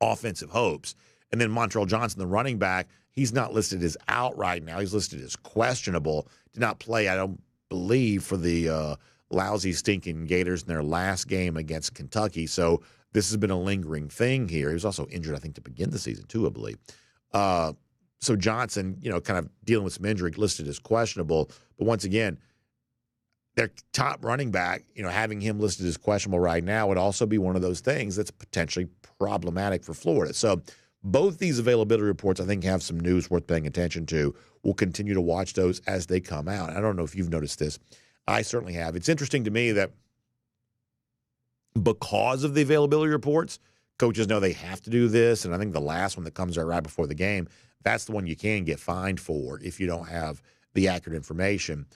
offensive hopes. And then Montrell Johnson, the running back, he's not listed as out right now. He's listed as questionable. Did not play, I don't believe, for the lousy, stinking Gators in their last game against Kentucky. So this has been a lingering thing here. He was also injured, I think, to begin the season, too, I believe. So Johnson, kind of dealing with some injury, listed as questionable. But once again, their top running back, having him listed as questionable right now would also be one of those things that's potentially problematic for Florida. So both these availability reports, I think, have some news worth paying attention to. We'll continue to watch those as they come out. I don't know if you've noticed this. I certainly have. It's interesting to me that because of the availability reports, coaches know they have to do this, and I think the last one that comes out right before the game, that's the one you can get fined for if you don't have the accurate information.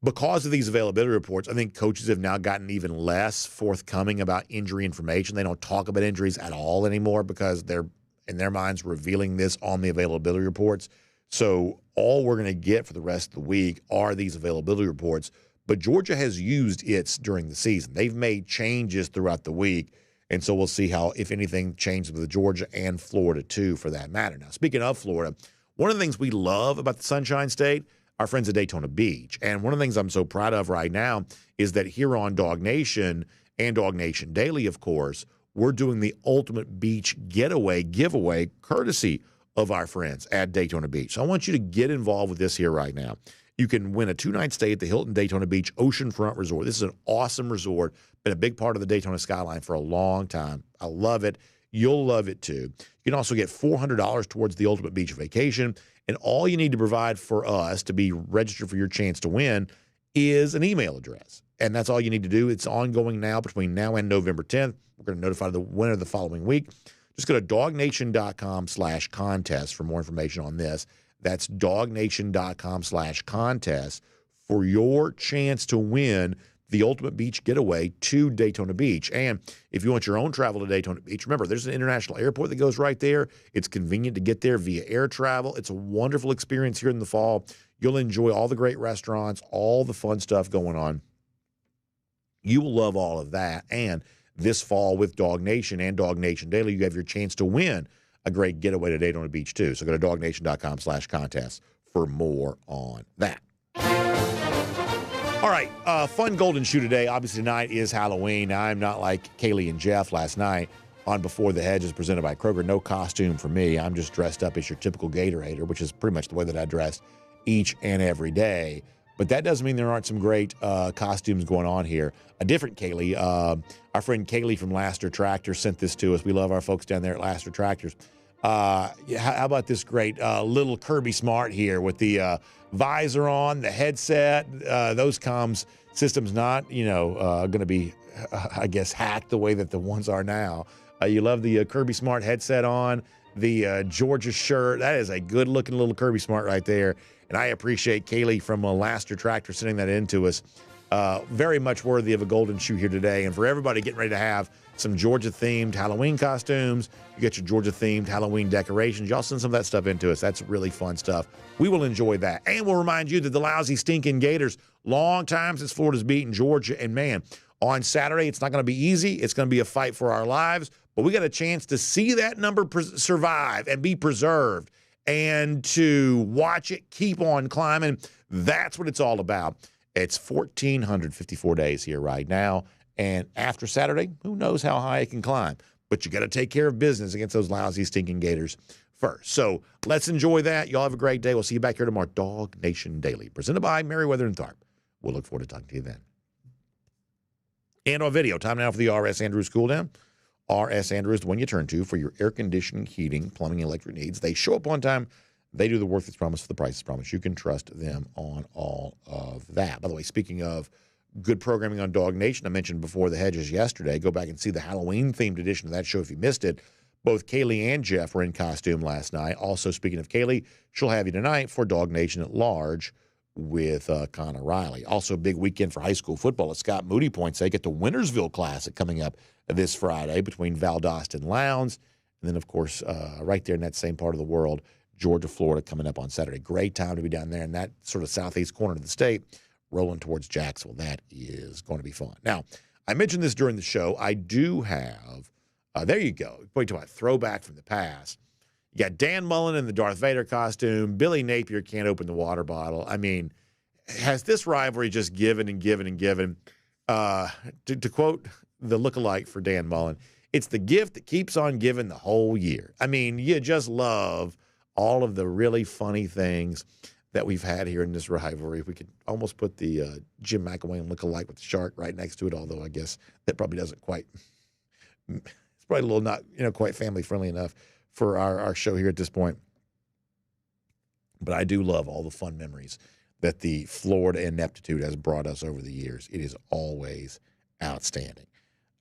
Because of these availability reports, I think coaches have now gotten even less forthcoming about injury information. They don't talk about injuries at all anymore because they're, in their minds, revealing this on the availability reports. So all we're going to get for the rest of the week are these availability reports. But Georgia has used its during the season. They've made changes throughout the week. And so we'll see how, if anything, changes with Georgia and Florida, too, for that matter. Now, speaking of Florida, one of the things we love about the Sunshine State, our friends at Daytona Beach. And one of the things I'm so proud of right now is that here on DawgNation and DawgNation Daily, of course, we're doing the ultimate beach getaway giveaway courtesy of our friends at Daytona Beach. So I want you to get involved with this here right now. You can win a 2-night stay at the Hilton Daytona Beach Oceanfront Resort. This is an awesome resort, been a big part of the Daytona skyline for a long time. I love it. You'll love it too. You can also get $400 towards the ultimate beach vacation. And all you need to provide for us to be registered for your chance to win is an email address. And that's all you need to do. It's ongoing now between now and November 10th. We're going to notify the winner the following week. Just go to DawgNation.com/contest for more information on this. That's DawgNation.com/contest for your chance to win the ultimate beach getaway to Daytona Beach. And if you want your own travel to Daytona Beach, remember, there's an international airport that goes right there. It's convenient to get there via air travel. It's a wonderful experience here in the fall. You'll enjoy all the great restaurants, all the fun stuff going on. You will love all of that. And this fall with DawgNation and DawgNation Daily, you have your chance to win a great getaway to Daytona Beach, too. So go to DawgNation.com/contest for more on that. All right, fun golden shoe today. Obviously, tonight is Halloween. Now, I'm not like Kaylee and Jeff last night on Before the Hedges presented by Kroger. No costume for me. I'm just dressed up as your typical Gator hater, which is pretty much the way that I dress each and every day. But that doesn't mean there aren't some great costumes going on here. A different Kaylee, our friend Kaylee from Laster Tractor sent this to us. We love our folks down there at Laster Tractors. How about this great little Kirby Smart here with the visor on, the headset, those comms systems not, going to be, I guess, hacked the way that the ones are now. You love the Kirby Smart headset on, the Georgia shirt. That is a good-looking little Kirby Smart right there. And I appreciate Kaylee from Laster Tractor sending that in to us. Very much worthy of a golden shoe here today. And for everybody getting ready to have some Georgia-themed Halloween costumes, you get your Georgia-themed Halloween decorations. Y'all send some of that stuff into us. That's really fun stuff. We will enjoy that. And we'll remind you that the lousy, stinking Gators, long time since Florida's beaten Georgia. And, man, on Saturday, it's not going to be easy. It's going to be a fight for our lives. But we got a chance to see that number survive and be preserved and to watch it keep on climbing. That's what it's all about. It's 1,454 days here right now. And after Saturday, who knows how high it can climb. But you got to take care of business against those lousy, stinking Gators first. So let's enjoy that. Y'all have a great day. We'll see you back here tomorrow. DawgNation Daily, presented by Merriweather and Tharp. We'll look forward to talking to you then. And on video, time now for the R.S. Andrews Cool Down. R.S. Andrews, the one you turn to for your air conditioning, heating, plumbing, and electric needs. They show up on time. They do the work that's promised for the price that's promised. You can trust them on all of that. By the way, speaking of good programming on DawgNation, I mentioned Before the Hedges yesterday. Go back and see the Halloween-themed edition of that show if you missed it. Both Kaylee and Jeff were in costume last night. Also, speaking of Kaylee, she'll have you tonight for DawgNation at Large with Connor Riley. Also, a big weekend for high school football at Scott Moody Point's sake at the Wintersville Classic coming up this Friday between Valdosta and Lowndes. And then, of course, right there in that same part of the world, Georgia, Florida coming up on Saturday. Great time to be down there in that sort of southeast corner of the state, rolling towards Jacksonville. That is going to be fun. Now, I mentioned this during the show. I do have, there you go. Boy, talk about throwback from the past. You got Dan Mullen in the Darth Vader costume. Billy Napier can't open the water bottle. I mean, has this rivalry just given and given and given? To quote the lookalike for Dan Mullen, it's the gift that keeps on giving the whole year. I mean, you just love all of the really funny things that we've had here in this rivalry. We could almost put the Jim McElwain lookalike with the shark right next to it, although I guess that probably doesn't quite – it's probably a little not, quite family-friendly enough for our show here at this point. But I do love all the fun memories that the Florida ineptitude has brought us over the years. It is always outstanding.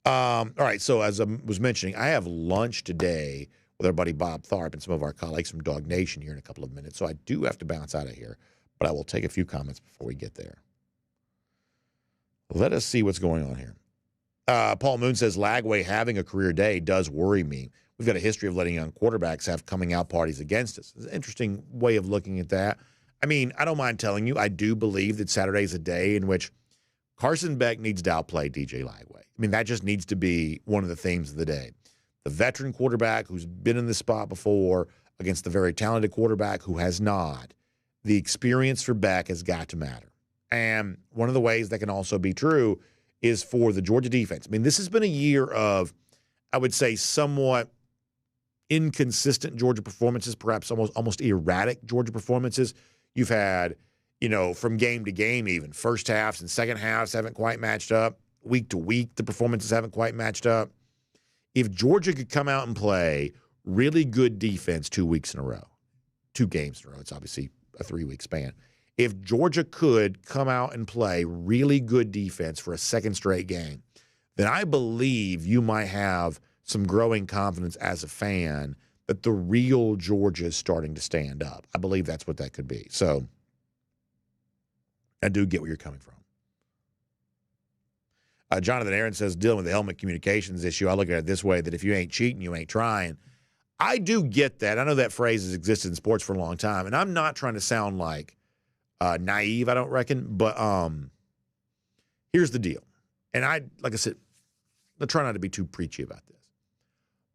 All right, so as I was mentioning, I have lunch today with our buddy Bob Tharp and some of our colleagues from DawgNation here in a couple of minutes. So I do have to bounce out of here, but I will take a few comments before we get there. Let us see what's going on here. Paul Moon says, Lagway having a career day does worry me. We've got a history of letting young quarterbacks have coming out parties against us. It's an interesting way of looking at that. I mean, I don't mind telling you, I do believe that Saturday is a day in which Carson Beck needs to outplay DJ Lagway. I mean, that just needs to be one of the themes of the day. The veteran quarterback who's been in this spot before against the very talented quarterback who has not. The experience for Beck has got to matter. And one of the ways that can also be true is for the Georgia defense. I mean, this has been a year of, I would say, somewhat inconsistent Georgia performances, perhaps almost erratic Georgia performances. You've had, from game to game even, first halves and second halves haven't quite matched up. Week to week, the performances haven't quite matched up. If Georgia could come out and play really good defense 2 weeks in a row, 2 games in a row, it's obviously a 3-week span. If Georgia could come out and play really good defense for a second straight game, then I believe you might have some growing confidence as a fan that the real Georgia is starting to stand up. I believe that's what that could be. So I do get where you're coming from. Jonathan Aaron says, dealing with the helmet communications issue, I look at it this way, that if you ain't cheating, you ain't trying. I do get that. I know that phrase has existed in sports for a long time, and I'm not trying to sound like naive, I don't reckon, but here's the deal. And like I said, I try not to be too preachy about this.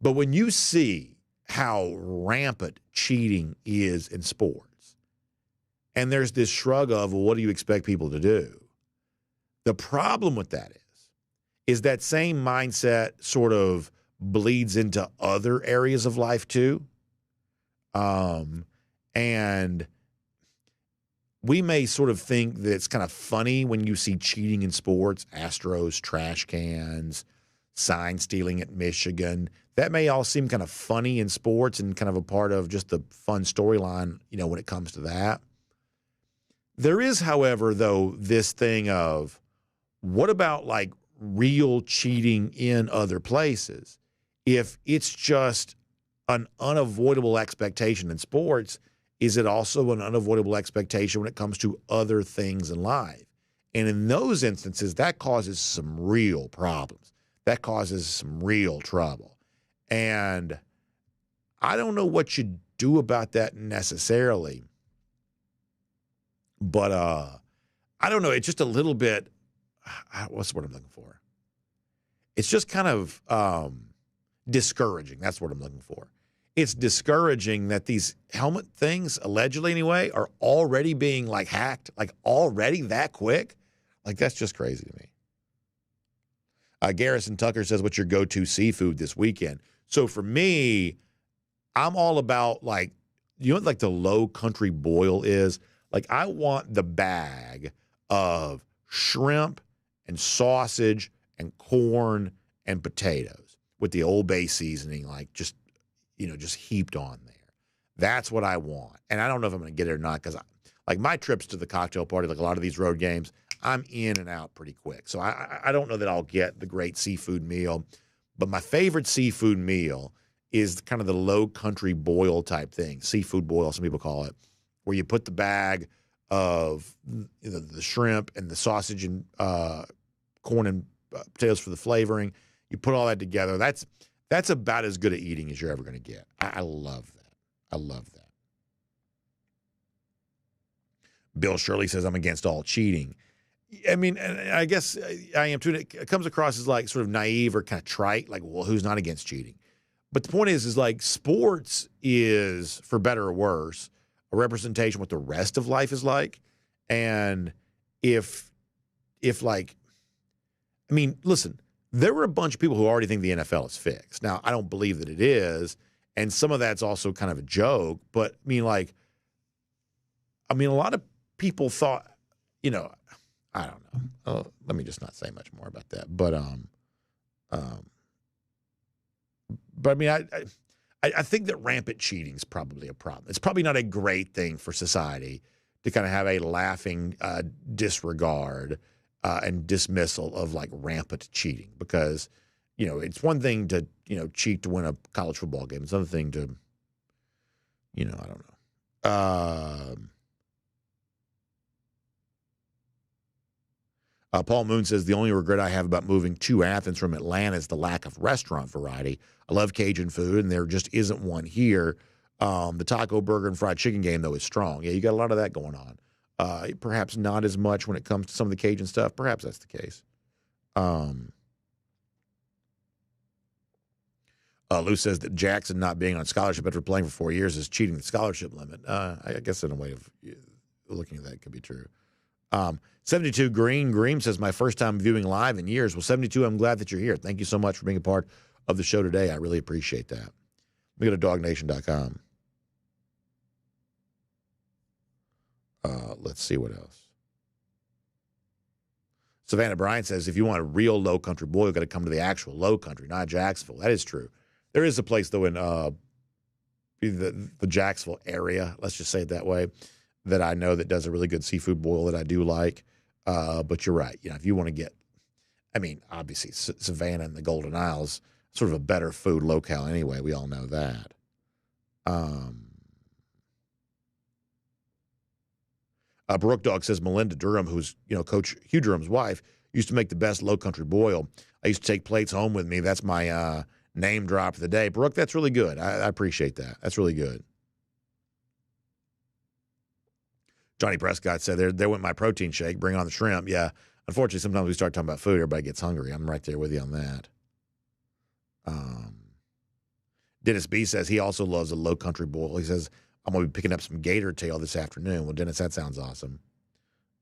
But when you see how rampant cheating is in sports, and there's this shrug of, well, what do you expect people to do? The problem with that is that same mindset sort of bleeds into other areas of life too. And we may sort of think that it's kind of funny when you see cheating in sports, Astros, trash cans, sign stealing at Michigan. That may all seem kind of funny in sports and kind of a part of just the fun storyline, when it comes to that. There is, however, though, this thing of what about like real cheating in other places? If it's just an unavoidable expectation in sports, is it also an unavoidable expectation when it comes to other things in life? And in those instances, that causes some real problems. That causes some real trouble. And I don't know what you do about that necessarily, but I don't know. It's just a little bit, what's the word I'm looking for? It's just kind of discouraging. That's what I'm looking for. It's discouraging that these helmet things, allegedly anyway, are already being like hacked, like already that quick. Like that's just crazy to me. Garrison Tucker says, what's your go-to seafood this weekend? So for me, I'm all about like, what the low country boil is? Like I want the bag of shrimp and sausage and corn and potatoes with the Old Bay seasoning, like just heaped on there. That's what I want. And I don't know if I'm going to get it or not because like my trips to the cocktail party, like a lot of these road games, I'm in and out pretty quick. So I don't know that I'll get the great seafood meal. But my favorite seafood meal is kind of the low country boil type thing, seafood boil, some people call it, where you put the bag of the shrimp and the sausage and corn and potatoes for the flavoring. You put all that together. That's about as good at eating as you're ever going to get. I love that. I love that. Bill Shirley says, I'm against all cheating. I mean, I guess I am too. It comes across as like sort of naive or kind of trite, like, well, who's not against cheating? But the point is like sports is, for better or worse, a representation of what the rest of life is like. And if like, I mean, listen, there were a bunch of people who already think the NFL is fixed. Now, I don't believe that it is. And some of that's also kind of a joke. But I mean, a lot of people thought, I don't know. Oh, let me just not say much more about that. But I mean, I think that rampant cheating is probably a problem. It's probably not a great thing for society to kind of have a laughing disregard and dismissal of like rampant cheating, because it's one thing to cheat to win a college football game. It's another thing to I don't know. Paul Moon says, the only regret I have about moving to Athens from Atlanta is the lack of restaurant variety. I love Cajun food, and there just isn't one here. The taco, burger, and fried chicken game, though, is strong. Yeah, you got a lot of that going on. Perhaps not as much when it comes to some of the Cajun stuff. Perhaps that's the case. Lou says that Jackson not being on scholarship after playing for 4 years is cheating the scholarship limit. I guess in a way of looking at that could be true. 72 Green says, my first time viewing live in years. Well, 72, I'm glad that you're here. Thank you so much for being a part of the show today. I really appreciate that. Let me go to DawgNation.com. Let's see what else. Savannah Bryant says, if you want a real low country boy, you've got to come to the actual low country, not Jacksonville. That is true. There is a place, though, in the Jacksonville area, let's just say it that way, that I know that does a really good seafood boil that I do like. But you're right. If you want to get, obviously Savannah and the Golden Isles, sort of a better food locale anyway. We all know that. Brooke Dog says, Melinda Durham, who's, Coach Hugh Durham's wife, used to make the best low country boil. I used to take plates home with me. That's my name drop of the day. Brooke, that's really good. I appreciate that. That's really good. Johnny Prescott said, there went my protein shake. Bring on the shrimp. Yeah. Unfortunately, sometimes we start talking about food, everybody gets hungry. I'm right there with you on that. Dennis B says he also loves a low country boil. He says, I'm going to be picking up some gator tail this afternoon. Well, Dennis, that sounds awesome.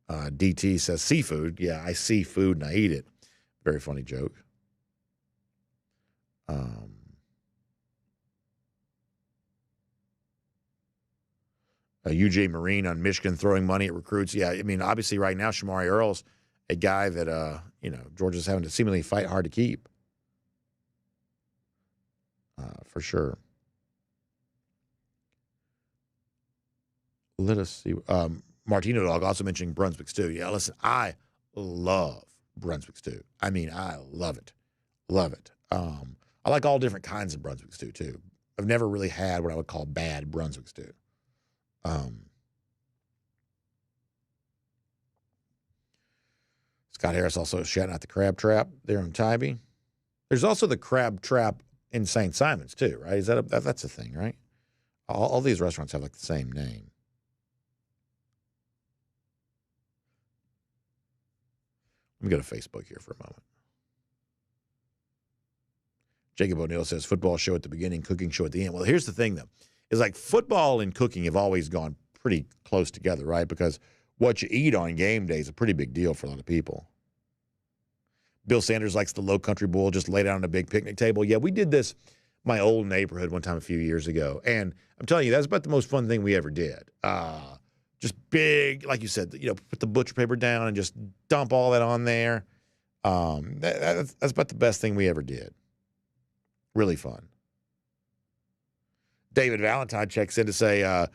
DT says seafood. Yeah, I see food and I eat it. Very funny joke. UJ Marine on Michigan throwing money at recruits. Yeah, obviously right now Shamari Earl's a guy that, Georgia's having to seemingly fight hard to keep. For sure. Let us see. Martino Dog also mentioning Brunswick stew. Yeah, listen, I love Brunswick stew. I love it. Love it. I like all different kinds of Brunswick stew, too. I've never really had what I would call bad Brunswick stew. Scott Harris also shouting out the Crab Trap there in Tybee. There's also the Crab Trap in St. Simon's, too, right? That's a thing, right? All these restaurants have, like, the same name. Let me go to Facebook here for a moment. Jacob O'Neill says, football show at the beginning, cooking show at the end. Well, here's the thing, though. Is like football and cooking have always gone pretty close together, right? Because what you eat on game day is a pretty big deal for a lot of people. Bill Sanders likes the low country bowl, just lay down on a big picnic table. Yeah, we did this my old neighborhood one time a few years ago. And I'm telling you, that's about the most fun thing we ever did. Just big, like you said, put the butcher paper down and just dump all that on there. That's about the best thing we ever did. Really fun. David Valentine checks in to say,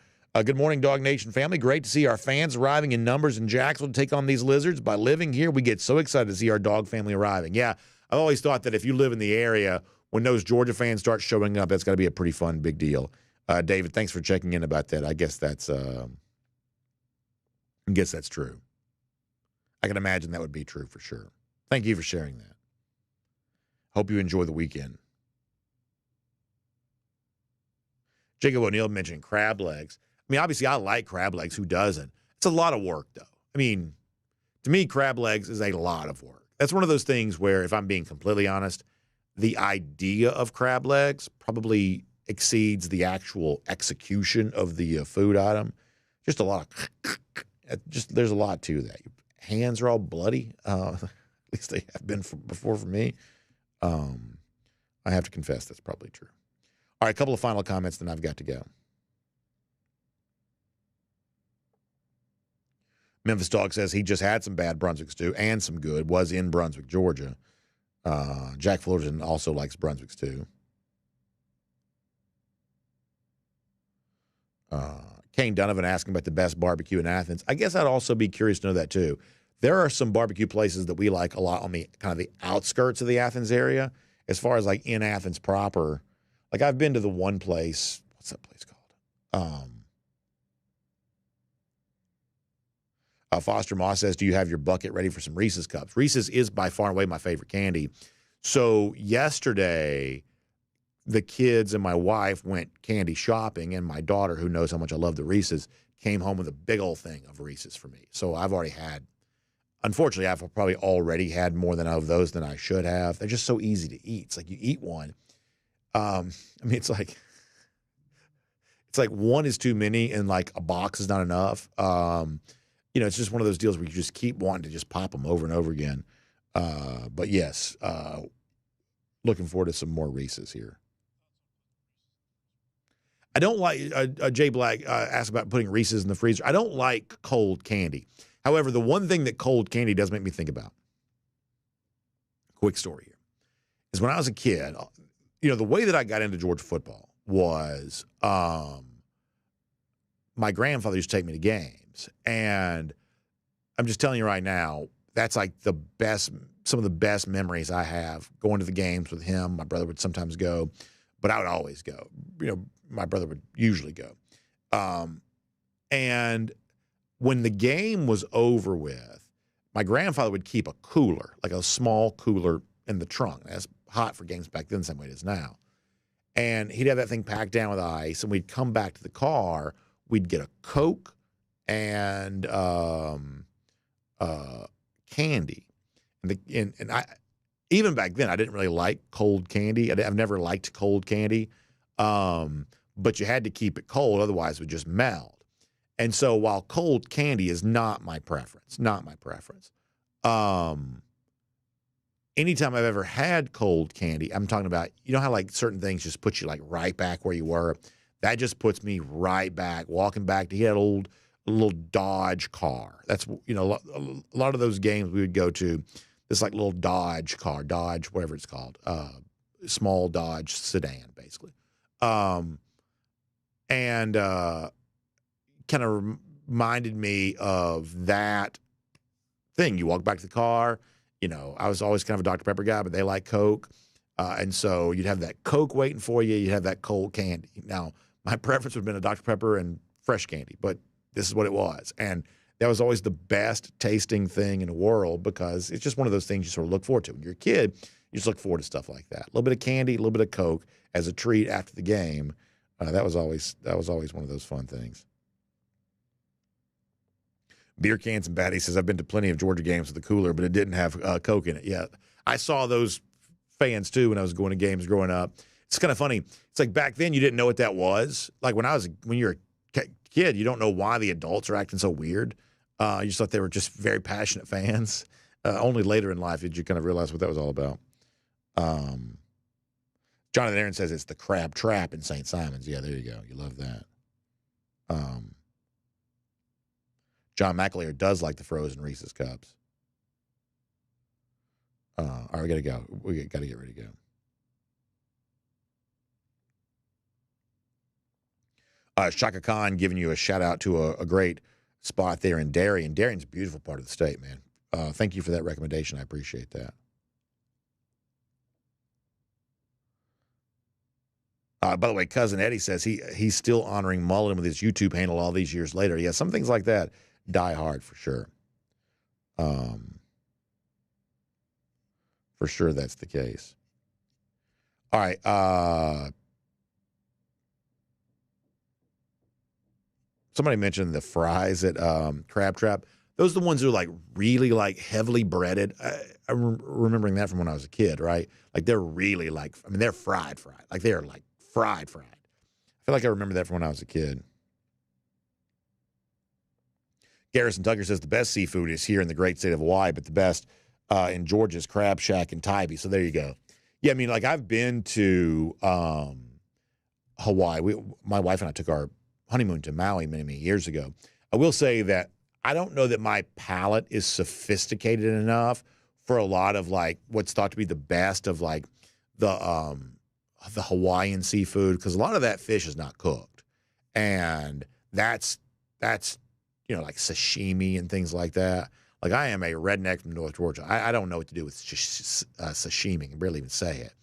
good morning, Dog Nation family. Great to see our fans arriving in numbers in Jacksonville to take on these lizards. By living here, we get so excited to see our dog family arriving. Yeah, I've always thought that if you live in the area, when those Georgia fans start showing up, that's got to be a pretty fun, big deal. David, thanks for checking in about that. I guess that's I guess that's true. I can imagine that would be true for sure. Thank you for sharing that. Hope you enjoy the weekend. Jacob O'Neill mentioned crab legs. I mean, obviously, I like crab legs. Who doesn't? It's a lot of work, though. I mean, to me, crab legs is a lot of work. That's one of those things where, if I'm being completely honest, the idea of crab legs probably exceeds the actual execution of the food item. Just a lot of, there's a lot to that. Your hands are all bloody. At least they have been before for me. I have to confess that's probably true. All right, a couple of final comments, then I've got to go. Memphis Dog says he just had some bad Brunswick stew and some good. Was in Brunswick, Georgia. Jack Fullerton also likes Brunswick stew. Kane Donovan asking about the best barbecue in Athens. I guess I'd also be curious to know that too. There are some barbecue places that we like a lot on the kind of the outskirts of the Athens area. As far as like in Athens proper, like I've been to the one place. What's that place called? Foster Moss says, do you have your bucket ready for some Reese's Cups? Reese's is by far and away my favorite candy. So yesterday, the kids and my wife went candy shopping, and my daughter, who knows how much I love the Reese's, came home with a big old thing of Reese's for me. So I've already had, unfortunately, I've probably already had more of those than I should have. They're just so easy to eat. It's like you eat one. I mean, it's like one is too many and like a box is not enough. You know, it's just one of those deals where you just keep wanting to just pop them over and over again. But yes, looking forward to some more Reese's here. I don't like, Jay Black asked about putting Reese's in the freezer. I don't like cold candy. However, the one thing that cold candy does make me think about, quick story here, is when I was a kid, you know, the way that I got into Georgia football was my grandfather used to take me to games. And I'm just telling you right now, that's like some of the best memories I have, going to the games with him. My brother would sometimes go, but I would always go. You know, my brother would usually go. And when the game was over with, my grandfather would keep a cooler, like a small cooler in the trunk. That's hot for games back then, the same way it is now. And he'd have that thing packed down with ice, and we'd come back to the car. We'd get a Coke and candy. And I, even back then, I didn't really like cold candy. I've never liked cold candy. But you had to keep it cold, otherwise it would just melt. And so while cold candy is not my preference, anytime I've ever had cold candy, I'm talking about, you know how like certain things just put you like right back where you were? That just puts me right back, walking back to that little Dodge car. That's, you know, a lot of those games we would go to, this like little Dodge car, Dodge, whatever it's called, small Dodge sedan, basically. And kind of reminded me of that thing. You walk back to the car, you know, I was always kind of a Dr. Pepper guy, but they like Coke. And so you'd have that Coke waiting for you. You'd have that cold candy. Now, my preference would have been a Dr. Pepper and fresh candy, but this is what it was. And that was always the best tasting thing in the world, because it's just one of those things you sort of look forward to. When you're a kid, you just look forward to stuff like that. A little bit of candy, a little bit of Coke as a treat after the game. That was always one of those fun things. Beer Cans and Batty says, I've been to plenty of Georgia games with a cooler, but it didn't have Coke in it. Yeah, I saw those fans too when I was going to games growing up. It's kind of funny. It's like back then you didn't know what that was. Like when you're a kid, you don't know why the adults are acting so weird. You just thought they were just very passionate fans. Only later in life did you kind of realize what that was all about. Jonathan Aaron says it's the Crab Trap in St. Simons. Yeah, there you go. You love that. John McAleer does like the frozen Reese's Cups. All right, we got to go. We got to get ready to go. Shaka Khan giving you a shout out to a great spot there in Darien. Darien's a beautiful part of the state, man. Thank you for that recommendation. I appreciate that. By the way, Cousin Eddie says he's still honoring Mullen with his YouTube handle all these years later. Yeah, some things like that Die hard for sure. For sure that's the case. All right. Somebody mentioned the fries at Crab Trap. Those are the ones who are like really like heavily breaded. I'm remembering that from when I was a kid, right? Like they're really like, I mean, they're fried. Like they're like fried. I feel like I remember that from when I was a kid. Garrison Tucker says the best seafood is here in the great state of Hawaii, but the best in Georgia's Crab Shack and Tybee. So there you go. Yeah, I mean, like I've been to Hawaii. My wife and I took our honeymoon to Maui many, many years ago. I will say that I don't know that my palate is sophisticated enough for a lot of like what's thought to be the best of like the Hawaiian seafood, because a lot of that fish is not cooked, and that's like sashimi and things like that. Like I am a redneck from North Georgia. I don't know what to do with sashimi. I can barely even say it.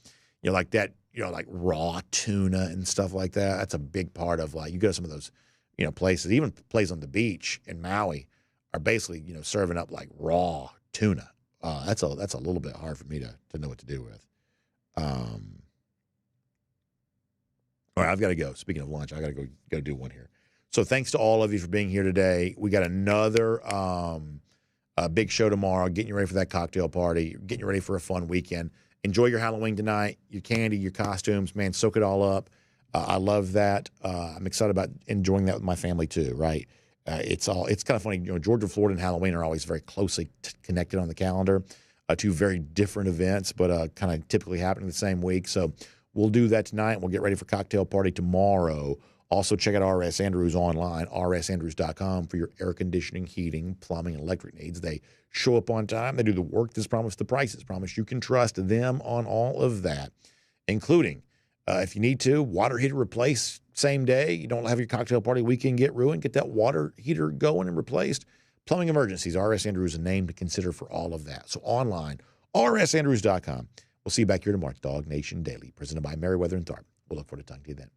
Like that. Like raw tuna and stuff like that. That's a big part of like you go to some of those, places. Even places on the beach in Maui are basically serving up like raw tuna. That's a little bit hard for me to know what to do with. All right, I've got to go. Speaking of lunch, I got to go do one here. So thanks to all of you for being here today. We got another big show tomorrow. Getting you ready for that cocktail party. Getting you ready for a fun weekend. Enjoy your Halloween tonight, your candy, your costumes. Man, soak it all up. I love that. I'm excited about enjoying that with my family too, right? It's kind of funny. Georgia, Florida, and Halloween are always very closely connected on the calendar. Two very different events, but kind of typically happening the same week. So we'll do that tonight. We'll get ready for cocktail party tomorrow. Also, check out RS Andrews online, rsandrews.com, for your air conditioning, heating, plumbing, and electric needs. They show up on time. They do the work that's promised, the price that's promised. You can trust them on all of that, including, if you need to, water heater replace same day. You don't have your cocktail party weekend get ruined. Get that water heater going and replaced. Plumbing emergencies, RS Andrews is a name to consider for all of that. So online, rsandrews.com. We'll see you back here tomorrow. DawgNation Daily, presented by Merriweather and Tharp. We'll look forward to talking to you then.